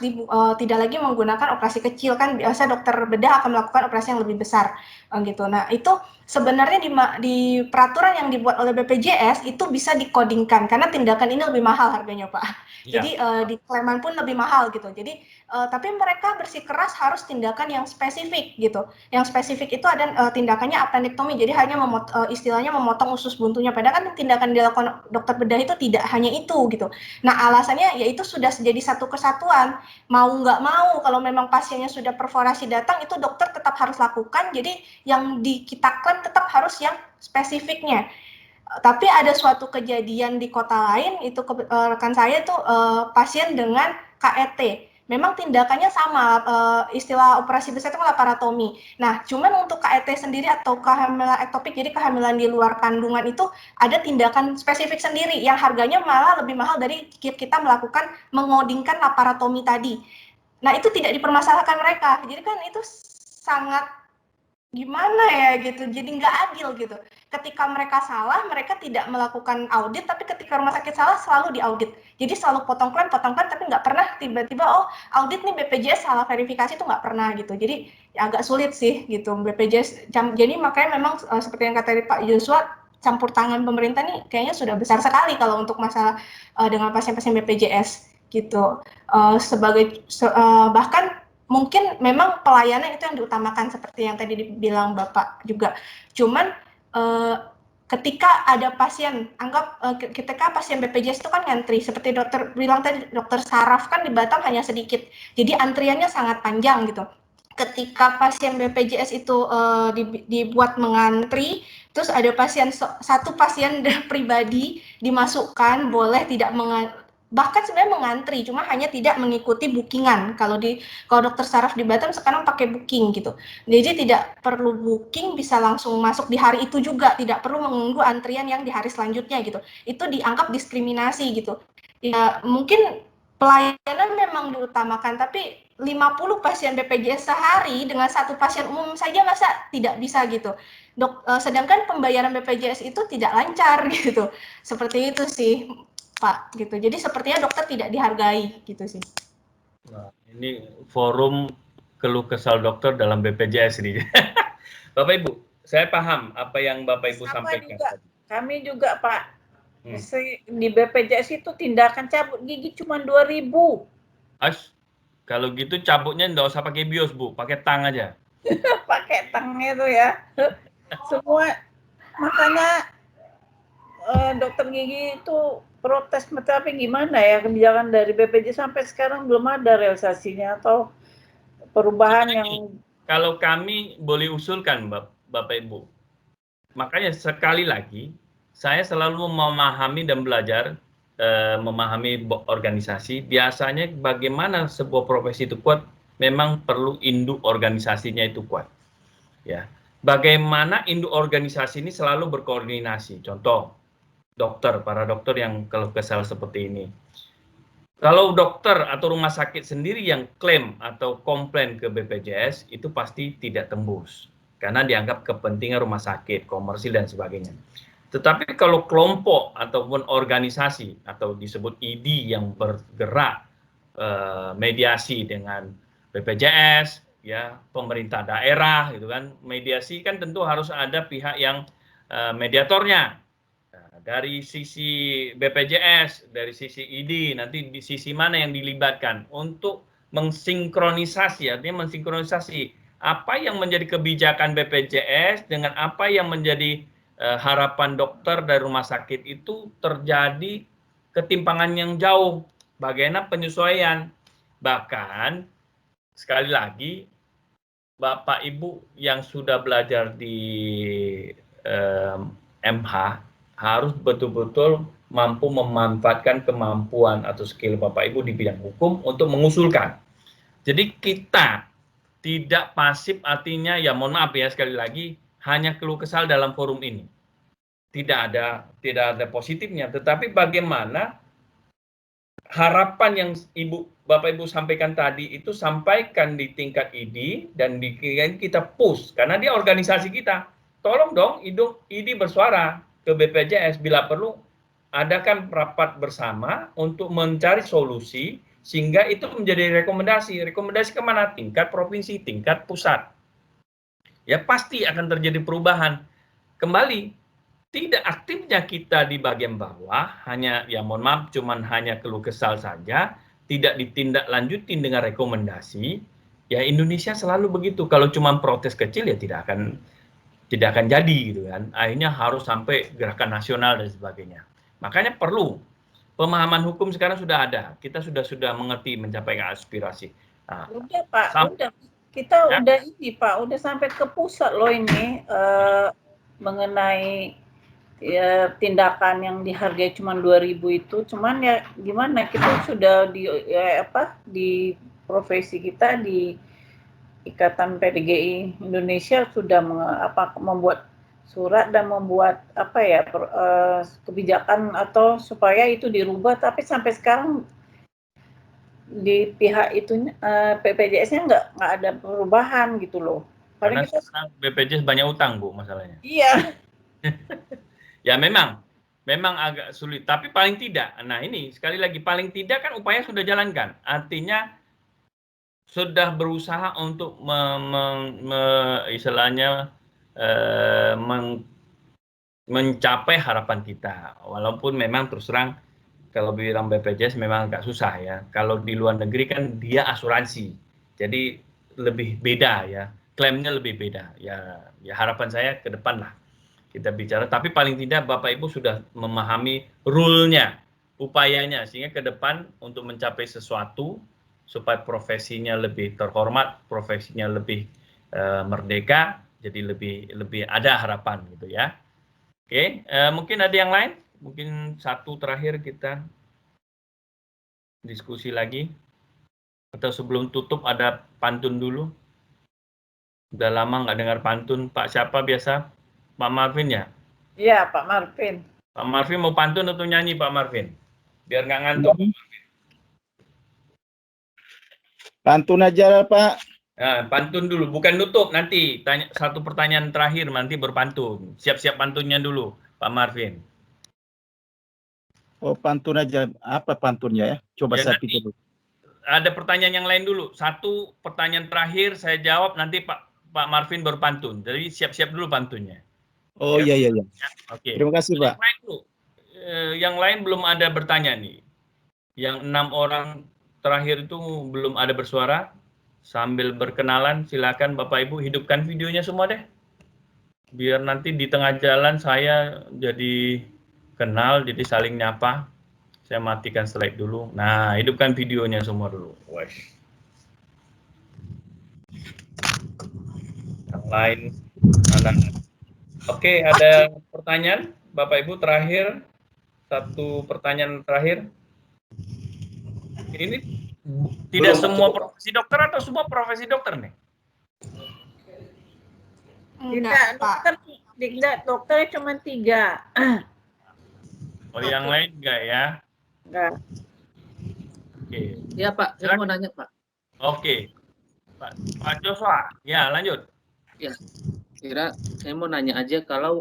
tidak lagi menggunakan operasi kecil, kan biasa dokter bedah akan melakukan operasi yang lebih besar gitu. Nah, itu sebenarnya di peraturan yang dibuat oleh BPJS itu bisa dikodingkan karena tindakan ini lebih mahal harganya, Pak. Jadi di Sleman pun lebih mahal gitu. Jadi tapi mereka bersikeras harus tindakan yang spesifik gitu. Yang spesifik itu ada tindakannya appendektomi. Jadi hanya istilahnya memotong usus buntunya. Padahal kan tindakan dilakukan dokter bedah itu tidak hanya itu gitu. Nah, alasannya yaitu sudah jadi satu kesatuan. Mau nggak mau kalau memang pasiennya sudah perforasi datang itu dokter tetap harus lakukan. Jadi yang kita klaim tetap harus yang spesifiknya. Tapi ada suatu kejadian di kota lain, itu rekan saya tuh pasien dengan KET. Memang tindakannya sama, istilah operasi besar itu laparotomi. Nah, cuman untuk KET sendiri atau kehamilan ektopik, jadi kehamilan di luar kandungan itu ada tindakan spesifik sendiri yang harganya malah lebih mahal dari kita melakukan mengodingkan laparotomi tadi. Nah, itu tidak dipermasalahkan mereka. Jadi kan itu sangat gimana ya gitu, jadi nggak adil gitu. Ketika mereka salah, mereka tidak melakukan audit, tapi ketika rumah sakit salah selalu diaudit. Jadi selalu potong klaim, tapi nggak pernah tiba-tiba audit nih BPJS salah verifikasi, itu nggak pernah gitu. Jadi ya agak sulit sih gitu BPJS. Jadi makanya memang seperti yang kata Pak Joshua, campur tangan pemerintah nih kayaknya sudah besar sekali kalau untuk masalah dengan pasien-pasien BPJS gitu. Bahkan mungkin memang pelayanan itu yang diutamakan seperti yang tadi dibilang Bapak juga. Cuman ketika ada pasien, ketika pasien BPJS itu kan ngantri, seperti dokter bilang tadi, dokter saraf kan di Batam hanya sedikit, jadi antriannya sangat panjang gitu. Ketika pasien BPJS itu dibuat mengantri, terus ada satu pasien pribadi dimasukkan, boleh tidak bahkan sebenarnya mengantri, cuma hanya tidak mengikuti bookingan. Kalau dokter saraf di Batam sekarang pakai booking gitu. Jadi tidak perlu booking, bisa langsung masuk di hari itu juga, tidak perlu menunggu antrian yang di hari selanjutnya gitu. Itu dianggap diskriminasi gitu. Ya mungkin pelayanan memang diutamakan, tapi 50 pasien BPJS sehari dengan satu pasien umum saja masa tidak bisa gitu. Sedangkan pembayaran BPJS itu tidak lancar gitu. Seperti itu sih, Pak, gitu. Jadi sepertinya dokter tidak dihargai gitu sih. Nah, ini forum keluh kesal dokter dalam BPJS ini. Bapak Ibu, saya paham apa yang Bapak Ibu sampaikan. Kami juga Pak, di BPJS itu tindakan cabut gigi cuma 2.000. Kalau gitu cabutnya nggak usah pakai bios Bu, pakai tang aja. Pakai tangnya itu ya. Semua, makanya dokter gigi itu protes, tapi gimana ya kebijakan dari BPJS sampai sekarang belum ada realisasinya atau perubahan yang... Kalau kami boleh usulkan Bapak Ibu, makanya sekali lagi saya selalu memahami dan belajar memahami organisasi. Biasanya bagaimana sebuah profesi itu kuat, memang perlu induk organisasinya itu kuat. Ya, bagaimana induk organisasi ini selalu berkoordinasi. Contoh, para dokter yang keluh kesal seperti ini. Kalau dokter atau rumah sakit sendiri yang klaim atau komplain ke BPJS, itu pasti tidak tembus. Karena dianggap kepentingan rumah sakit, komersil, dan sebagainya. Tetapi kalau kelompok ataupun organisasi atau disebut ID yang bergerak mediasi dengan BPJS, ya pemerintah daerah, gitu kan, mediasi kan tentu harus ada pihak yang mediatornya. Dari sisi BPJS, dari sisi ID, nanti di sisi mana yang dilibatkan untuk mensinkronisasi, artinya mensinkronisasi apa yang menjadi kebijakan BPJS dengan apa yang menjadi harapan dokter dari rumah sakit. Itu terjadi ketimpangan yang jauh. Bagaimana penyesuaian? Bahkan sekali lagi, Bapak Ibu yang sudah belajar di MH harus betul-betul mampu memanfaatkan kemampuan atau skill Bapak Ibu di bidang hukum untuk mengusulkan. Jadi kita tidak pasif, artinya ya mohon maaf ya sekali lagi, hanya keluh kesal dalam forum ini. Tidak ada positifnya, tetapi bagaimana harapan yang Bapak Ibu sampaikan tadi itu sampaikan di tingkat ID dan kita push, karena dia organisasi kita. Tolong dong ID bersuara ke BPJS, bila perlu adakan rapat bersama untuk mencari solusi sehingga itu menjadi rekomendasi kemana? Tingkat provinsi, tingkat pusat. Ya pasti akan terjadi perubahan. kembali tidak aktifnya kita di bagian bawah hanya ya mohon maaf cuman hanya keluh kesal saja, tidak ditindaklanjutin dengan rekomendasi, ya Indonesia selalu begitu. Kalau cuma protes kecil ya tidak akan jadi gitu kan. Akhirnya harus sampai gerakan nasional dan sebagainya. Makanya perlu pemahaman hukum sekarang sudah ada. Kita sudah mengerti mencapai aspirasi. Nah, udah Pak, udah kita ya? Udah ini Pak, udah sampai ke pusat loh ini mengenai ya, tindakan yang dihargai cuma 2.000 itu, cuman ya gimana kita sudah di di profesi kita di Ikatan PDGI Indonesia sudah membuat surat dan membuat kebijakan atau supaya itu dirubah, tapi sampai sekarang di pihak itu BPJS-nya nggak ada perubahan gitu loh. Karena BPJS banyak utang Bu masalahnya. Iya. Ya memang agak sulit, tapi paling tidak, nah ini sekali lagi paling tidak kan upaya sudah jalankan, artinya sudah berusaha untuk istilahnya mencapai harapan kita, walaupun memang terus terang kalau bilang BPJS memang agak susah ya, kalau di luar negeri kan dia asuransi, jadi lebih beda ya, klaimnya lebih beda, ya harapan saya ke depan lah kita bicara, tapi paling tidak Bapak Ibu sudah memahami rule-nya, upayanya, sehingga ke depan untuk mencapai sesuatu, supaya profesinya lebih terhormat, profesinya lebih merdeka, jadi lebih ada harapan gitu ya. Oke, mungkin ada yang lain? Mungkin satu terakhir kita diskusi lagi. Atau sebelum tutup ada pantun dulu. Udah lama nggak dengar pantun. Pak siapa biasa? Pak Marvin ya? Iya, Pak Marvin. Pak Marvin mau pantun atau nyanyi Pak Marvin? Biar nggak ngantuk. Pantun aja Pak. Nah, pantun dulu, bukan nutup nanti. Tanya satu pertanyaan terakhir nanti berpantun. Siap-siap pantunnya dulu, Pak Marvin. Oh, pantun aja. Apa pantunnya ya? Coba Ya, saya pikir dulu. Ada pertanyaan yang lain dulu. Satu pertanyaan terakhir saya jawab, nanti Pak Marvin berpantun. Jadi siap-siap dulu pantunnya. Oh ya. iya. Oke. Terima kasih Pak. Yang lain belum ada bertanya nih. Yang 6 orang terakhir itu belum ada bersuara. Sambil berkenalan, silakan Bapak Ibu hidupkan videonya semua deh. Biar nanti di tengah jalan saya jadi kenal, jadi saling nyapa. Saya matikan slide dulu. Nah, hidupkan videonya semua dulu. Wesh. Yang lain mana? Oke, ada pertanyaan Bapak Ibu terakhir. Satu pertanyaan terakhir. Ini tidak semua profesi dokter atau semua profesi dokter nih? Tidak, dokter cuma 3. Oh, yang lain enggak ya? Enggak. Oke. Ya Pak, saya mau nanya Pak. Oke. Pak Joshua, ya lanjut. Ya, saya mau nanya aja kalau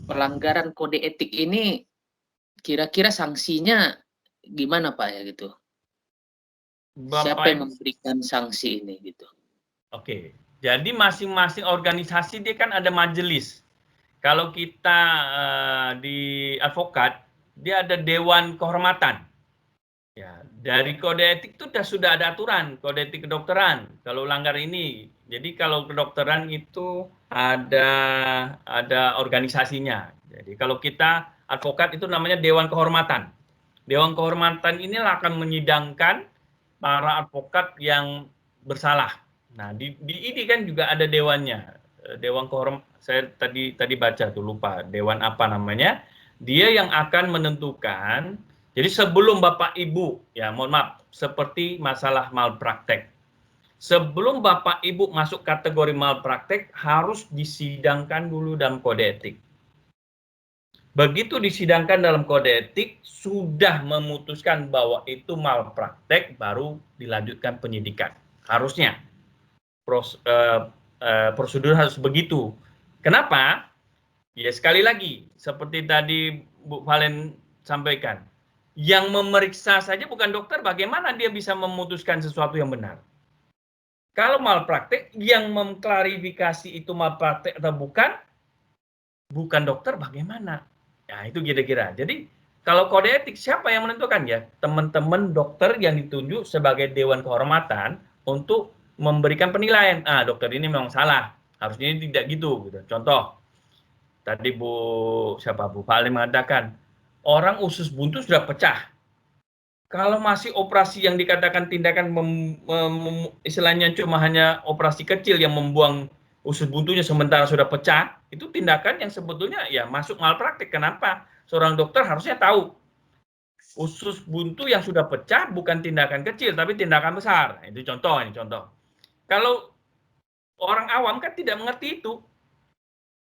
pelanggaran kode etik ini kira-kira sanksinya gimana Pak ya gitu? Siapa yang memberikan sanksi ini gitu? Oke, jadi masing-masing organisasi dia kan ada majelis. Kalau kita di advokat, dia ada dewan kehormatan. Ya, dari kode etik itu sudah ada aturan, kode etik kedokteran. Kalau langgar ini, jadi kalau kedokteran itu ada organisasinya. Jadi kalau kita advokat itu namanya dewan kehormatan. Dewan kehormatan inilah akan menyidangkan para advokat yang bersalah. Nah, di ini kan juga ada dewannya. Dewan kehormatan, saya tadi baca tuh lupa, dewan apa namanya. Dia yang akan menentukan. Jadi sebelum Bapak Ibu, ya mohon maaf, seperti masalah malpraktek. Sebelum Bapak Ibu masuk kategori malpraktek, harus disidangkan dulu dalam kode etik. Begitu disidangkan dalam kode etik, sudah memutuskan bahwa itu malpraktek, baru dilanjutkan penyidikan. Harusnya. Prosedur harus begitu. Kenapa? Ya sekali lagi, seperti tadi Bu Valen sampaikan, yang memeriksa saja bukan dokter, bagaimana dia bisa memutuskan sesuatu yang benar? Kalau malpraktek, yang mengklarifikasi itu malpraktek atau bukan, bukan dokter bagaimana? Nah, itu kira-kira. Jadi kalau kode etik siapa yang menentukan ya? Teman-teman dokter yang ditunjuk sebagai dewan kehormatan untuk memberikan penilaian. Ah, dokter ini memang salah. Harusnya ini tidak gitu. Contoh, tadi Bu Fahli mengatakan orang usus buntu sudah pecah. Kalau masih operasi yang dikatakan tindakan istilahnya cuma hanya operasi kecil yang membuang usus buntunya sementara sudah pecah, itu tindakan yang sebetulnya ya masuk malpraktik. Kenapa? Seorang dokter harusnya tahu usus buntu yang sudah pecah bukan tindakan kecil tapi tindakan besar. Itu contoh, ini contoh. Kalau orang awam kan tidak mengerti itu.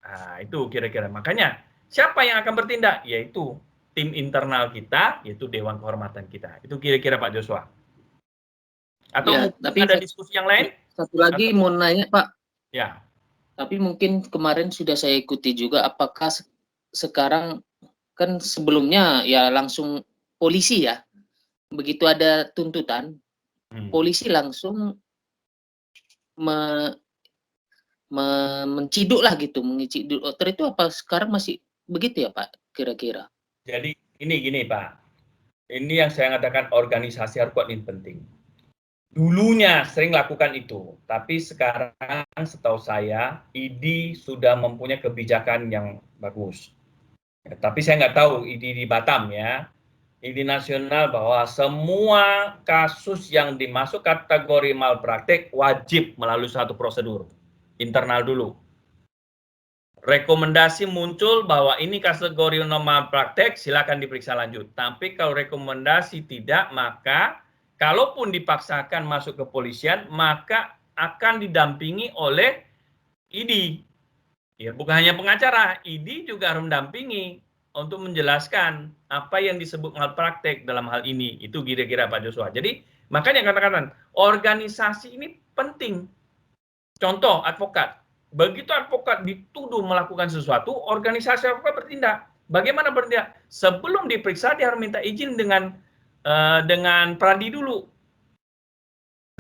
Nah, itu kira-kira. Makanya siapa yang akan bertindak? Yaitu tim internal kita, yaitu Dewan Kehormatan kita. Itu kira-kira Pak Joshua. Atau Ya, mungkin tapi ada diskusi yang lain? Satu lagi mau nanya Pak. Ya. Tapi mungkin kemarin sudah saya ikuti juga, apakah sekarang kan sebelumnya ya langsung polisi ya, begitu ada tuntutan, polisi langsung menciduk lah gitu, menciduk dokter itu apa sekarang masih begitu ya Pak kira-kira? Jadi ini gini Pak, ini yang saya katakan organisasi harus kuat ini penting. Dulunya sering lakukan itu, tapi sekarang setahu saya ID sudah mempunyai kebijakan yang bagus. Ya, tapi saya nggak tahu ID di Batam ya. ID nasional bahwa semua kasus yang dimasuk kategori malpraktek wajib melalui satu prosedur internal dulu. Rekomendasi muncul bahwa ini kategori malpraktek, silakan diperiksa lanjut. Tapi kalau rekomendasi tidak, maka kalaupun dipaksakan masuk ke polisian, maka akan didampingi oleh ID. Ya, bukan hanya pengacara, ID juga harus mendampingi untuk menjelaskan apa yang disebut malpraktek dalam hal ini. Itu kira-kira Pak Joshua. Jadi, makanya katakan organisasi ini penting. Contoh, advokat. Begitu advokat dituduh melakukan sesuatu, organisasi advokat bertindak. Bagaimana bertindak? Sebelum diperiksa, dia harus minta izin dengan pradi dulu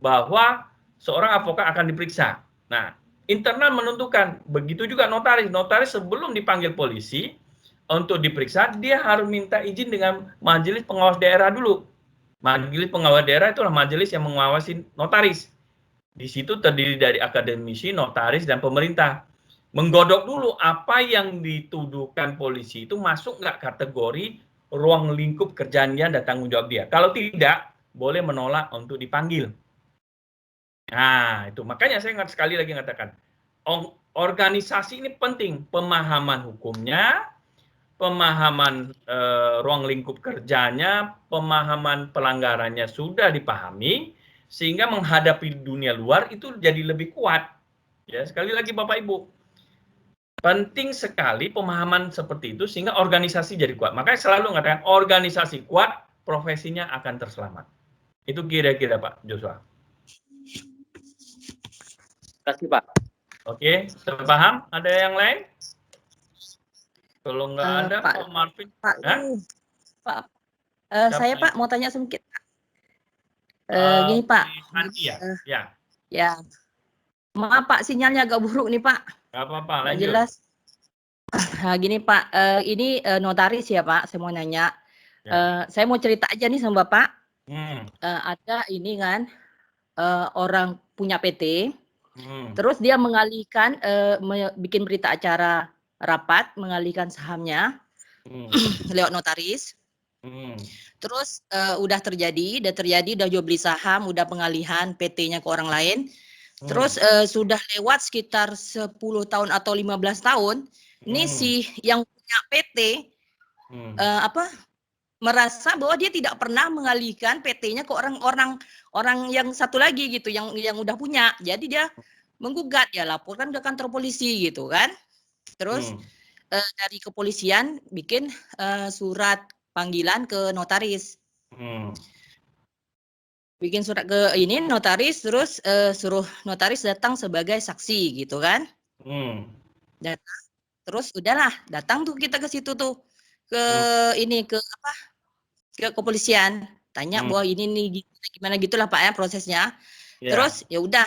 bahwa seorang advokat akan diperiksa. Nah, internal menentukan, begitu juga notaris. Notaris sebelum dipanggil polisi untuk diperiksa, dia harus minta izin dengan majelis pengawas daerah dulu. Majelis pengawas daerah itulah majelis yang mengawasi notaris. Di situ terdiri dari akademisi, notaris, dan pemerintah. Menggodok dulu apa yang dituduhkan polisi itu masuk nggak kategori ruang lingkup kerjaannya dan tanggung jawab dia. Kalau tidak, boleh menolak untuk dipanggil. Nah, itu makanya saya sekali lagi mengatakan, organisasi ini penting, pemahaman hukumnya, pemahaman ruang lingkup kerjanya, pemahaman pelanggarannya sudah dipahami, sehingga menghadapi dunia luar itu jadi lebih kuat. Ya, sekali lagi Bapak Ibu, penting sekali pemahaman seperti itu sehingga organisasi jadi kuat. Makanya selalu mengatakan organisasi kuat, profesinya akan terselamat. Itu kira-kira Pak Joshua. Terima kasih Pak. Oke, terpaham? Ada yang lain? Kalau nggak ada, Pak Marvin. Pak, saya Pak mau tanya sedikit. Gini Pak. Ya. Ya. Maaf Pak, sinyalnya agak buruk nih Pak. Nggak apa-apa, lanjut. Jelas. Nah, gini Pak, ini notaris ya Pak, saya mau nanya. Ya. Saya mau cerita aja nih sama Bapak. Ada ini kan, orang punya PT. Terus dia mengalihkan, bikin berita acara rapat, mengalihkan sahamnya lewat notaris. Terus udah terjadi, udah jual beli saham, udah pengalihan PT-nya ke orang lain. Terus sudah lewat sekitar 10 tahun atau 15 tahun, ini si yang punya PT merasa bahwa dia tidak pernah mengalihkan PT-nya ke orang yang satu lagi gitu, yang udah punya. Jadi dia menggugat, ya laporkan ke kantor polisi gitu kan. Terus dari kepolisian bikin surat panggilan ke notaris. Bikin surat ke ini notaris, terus suruh notaris datang sebagai saksi gitu kan. Datang, terus udahlah datang tuh kita ke situ tuh ke ini ke kepolisian, tanya bahwa ini nih gimana gitulah Pak ya prosesnya. Ya. Terus ya udah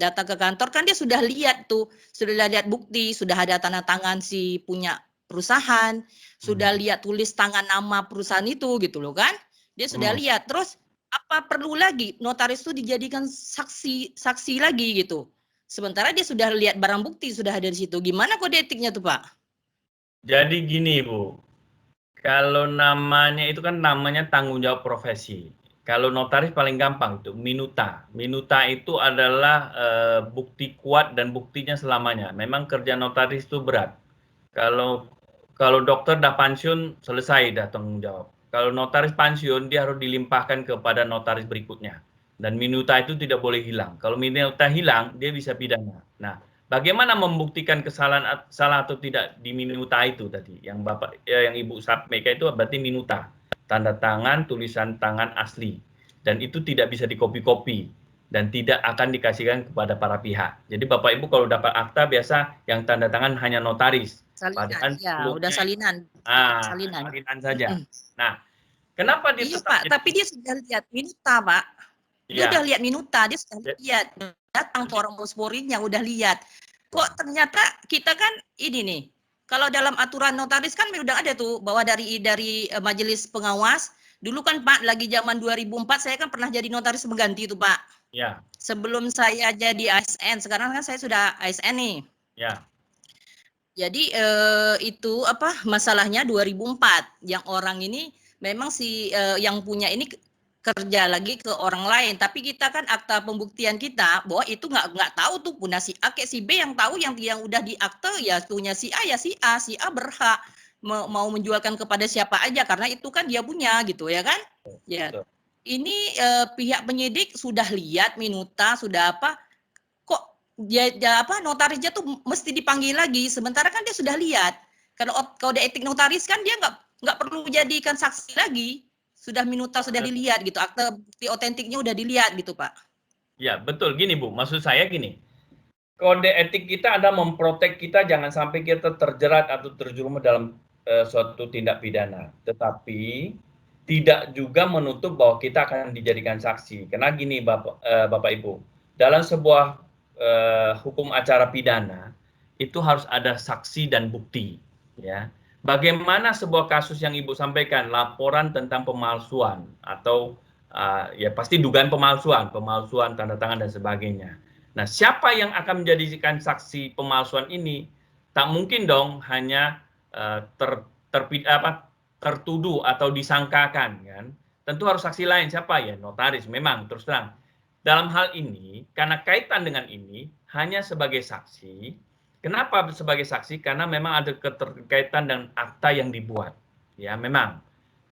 datang ke kantor kan dia sudah lihat tuh, sudah lihat bukti, sudah ada tanda tangan si punya perusahaan, sudah lihat tulis tangan nama perusahaan itu gitu loh kan. Dia sudah lihat. Terus apa perlu lagi notaris itu dijadikan saksi lagi gitu. Sementara dia sudah lihat barang bukti sudah ada di situ. Gimana kode etiknya tuh, Pak? Jadi gini, Bu. Kalau namanya itu kan namanya tanggung jawab profesi. Kalau notaris paling gampang itu minuta. Minuta itu adalah bukti kuat dan buktinya selamanya. Memang kerja notaris itu berat. Kalau dokter dah pensiun selesai dah tanggung jawab. Kalau notaris pensiun dia harus dilimpahkan kepada notaris berikutnya. Dan minuta itu tidak boleh hilang. Kalau minuta hilang dia bisa pidana. Nah, bagaimana membuktikan kesalahan salah atau tidak di minuta itu tadi yang yang Ibu sampaikan itu berarti minuta, tanda tangan, tulisan tangan asli, dan itu tidak bisa dikopi-kopi dan tidak akan dikasihkan kepada para pihak. Jadi Bapak Ibu kalau dapat akta biasa yang tanda tangan hanya notaris. Salinan, ya udah salinan. Salinan saja. Nah, kenapa dia Pak, tapi dia sudah lihat minuta, Pak. Dia udah lihat minuta, dia sudah lihat. Datang tuh orang bosporinya udah lihat. Kok ternyata kita kan ini nih. Kalau dalam aturan notaris kan udah ada tuh bahwa dari majelis pengawas. Dulu kan Pak lagi zaman 2004 saya kan pernah jadi notaris pengganti tuh Pak. Ya. Sebelum saya jadi ASN, sekarang kan saya sudah ASN nih. Ya. Jadi itu apa masalahnya 2004 yang orang ini memang yang punya ini kerja lagi ke orang lain, tapi kita kan akta pembuktian kita bahwa itu nggak tahu tuh punya si A kayak si B yang tahu yang udah di akte ya punya si A ya si A berhak mau menjualkan kepada siapa aja karena itu kan dia punya gitu ya kan. Ya. Ini pihak penyidik sudah lihat minuta sudah apa kok dia apa notarisnya tuh mesti dipanggil lagi sementara kan dia sudah lihat. Kalau kode etik notaris kan dia nggak perlu jadikan saksi lagi. Sudah minuta sudah dilihat gitu, akte bukti otentiknya udah dilihat gitu Pak. Ya betul gini Bu, maksud saya gini, kode etik kita ada memprotek kita jangan sampai kita terjerat atau terjerumus dalam suatu tindak pidana, tetapi tidak juga menutup bahwa kita akan dijadikan saksi. Karena gini Bapak Ibu, dalam sebuah hukum acara pidana itu harus ada saksi dan bukti, ya. Bagaimana sebuah kasus yang Ibu sampaikan, laporan tentang pemalsuan atau ya pasti dugaan pemalsuan tanda tangan dan sebagainya. Nah, siapa yang akan menjadikan saksi pemalsuan ini? Tak mungkin dong hanya tertuduh atau disangkakan kan. Tentu harus saksi lain siapa ya? Notaris memang terus terang. Dalam hal ini karena kaitan dengan ini hanya sebagai saksi. Kenapa sebagai saksi? Karena memang ada keterkaitan dengan akta yang dibuat. Ya, memang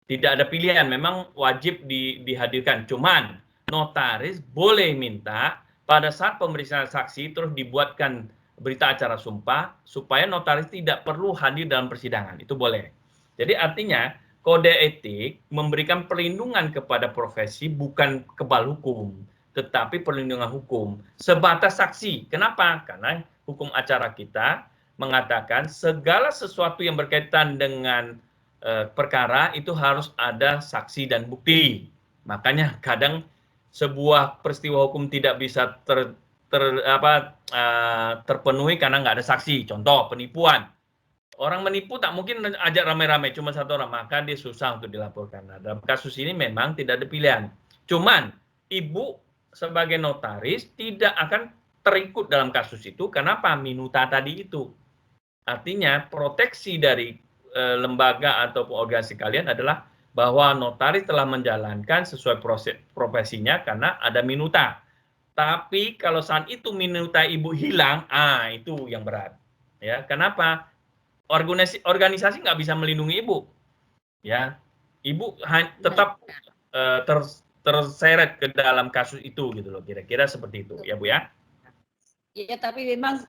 tidak ada pilihan, memang wajib dihadirkan. Cuman notaris boleh minta pada saat pemeriksaan saksi terus dibuatkan berita acara sumpah supaya notaris tidak perlu hadir dalam persidangan. Itu boleh. Jadi artinya kode etik memberikan perlindungan kepada profesi bukan kebal hukum, tetapi perlindungan hukum sebatas saksi. Kenapa? Karena hukum acara kita mengatakan segala sesuatu yang berkaitan dengan perkara itu harus ada saksi dan bukti. Makanya kadang sebuah peristiwa hukum tidak bisa terpenuhi karena nggak ada saksi. Contoh penipuan. Orang menipu tak mungkin ajak rame-rame cuma satu orang, maka dia susah untuk dilaporkan. Nah, dalam kasus ini memang tidak ada pilihan. Cuman Ibu sebagai notaris tidak akan terikut dalam kasus itu. Kenapa? Minuta tadi itu. Artinya proteksi dari lembaga atau organisasi kalian adalah bahwa notaris telah menjalankan sesuai profesinya karena ada minuta. Tapi kalau saat itu minuta Ibu hilang, itu yang berat. Ya, kenapa? Organisasi nggak bisa melindungi Ibu. Ya, Ibu tetap terseret ke dalam kasus itu gitu loh. Kira-kira seperti itu, ya Bu ya. Iya, tapi memang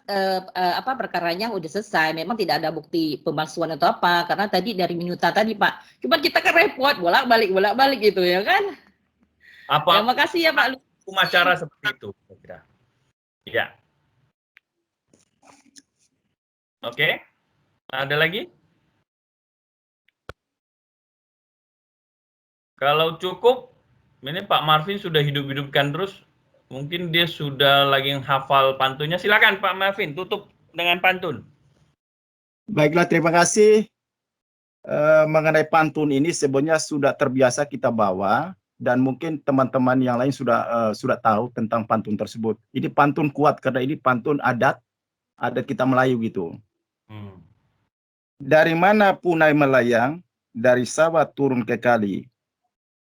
perkaranya udah selesai. Memang tidak ada bukti pemalsuan atau apa. Karena tadi dari minuta tadi Pak. Cuma kita kan repot bolak-balik gitu ya kan. Apa? Terima kasih ya Pak. Hukum acara seperti itu. Kira. Ya. Oke. Ada lagi? Kalau cukup, ini Pak Marvin sudah hidup-hidupkan terus. Mungkin dia sudah lagi hafal pantunnya. Silakan Pak Marvin, tutup dengan pantun. Baiklah, terima kasih. Mengenai pantun ini sebenarnya sudah terbiasa kita bawa dan mungkin teman-teman yang lain sudah tahu tentang pantun tersebut. Ini pantun kuat karena ini pantun adat kita Melayu gitu. Dari mana punai melayang, dari sawah turun ke kali.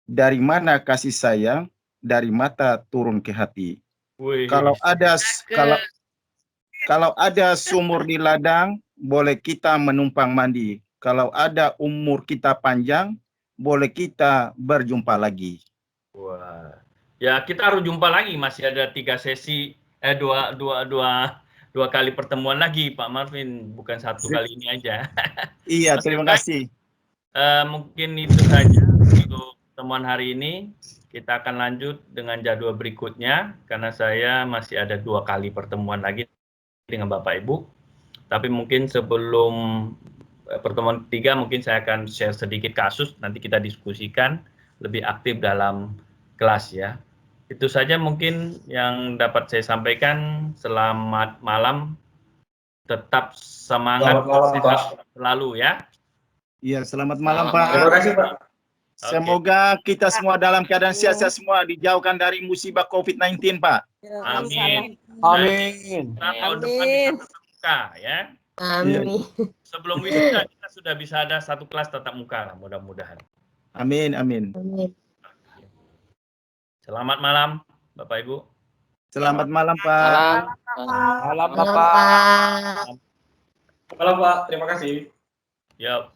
Dari mana kasih sayang, dari mata turun ke hati. Wih. Kalau ada sumur di ladang, boleh kita menumpang mandi. Kalau ada umur kita panjang, boleh kita berjumpa lagi. Wah, ya kita harus jumpa lagi. Masih ada 3 sesi, dua kali pertemuan lagi, Pak Marvin. Bukan satu kali ini aja. Iya, terima kasih. Mungkin itu saja untuk pertemuan hari ini. Kita akan lanjut dengan jadwal berikutnya karena saya masih ada 2 kali pertemuan lagi dengan Bapak Ibu. Tapi mungkin sebelum pertemuan ketiga mungkin saya akan share sedikit kasus, nanti kita diskusikan lebih aktif dalam kelas ya. Itu saja mungkin yang dapat saya sampaikan. Selamat malam. Tetap semangat selalu ya. Iya, selamat malam Pak. Terima kasih Pak. Semoga kita semua dalam keadaan sehat semua, dijauhkan dari musibah COVID-19, Pak. Amin. Amin. Tahun depan bisa tatap muka ya. Amin. Sebelum wisuda kita sudah bisa ada 1 kelas tatap muka lah, mudah-mudahan. Amin, amin. Selamat malam Bapak Ibu. Selamat malam Pak. Malam Bapak. Malam Pak. Malam Pak, terima kasih. Yuk.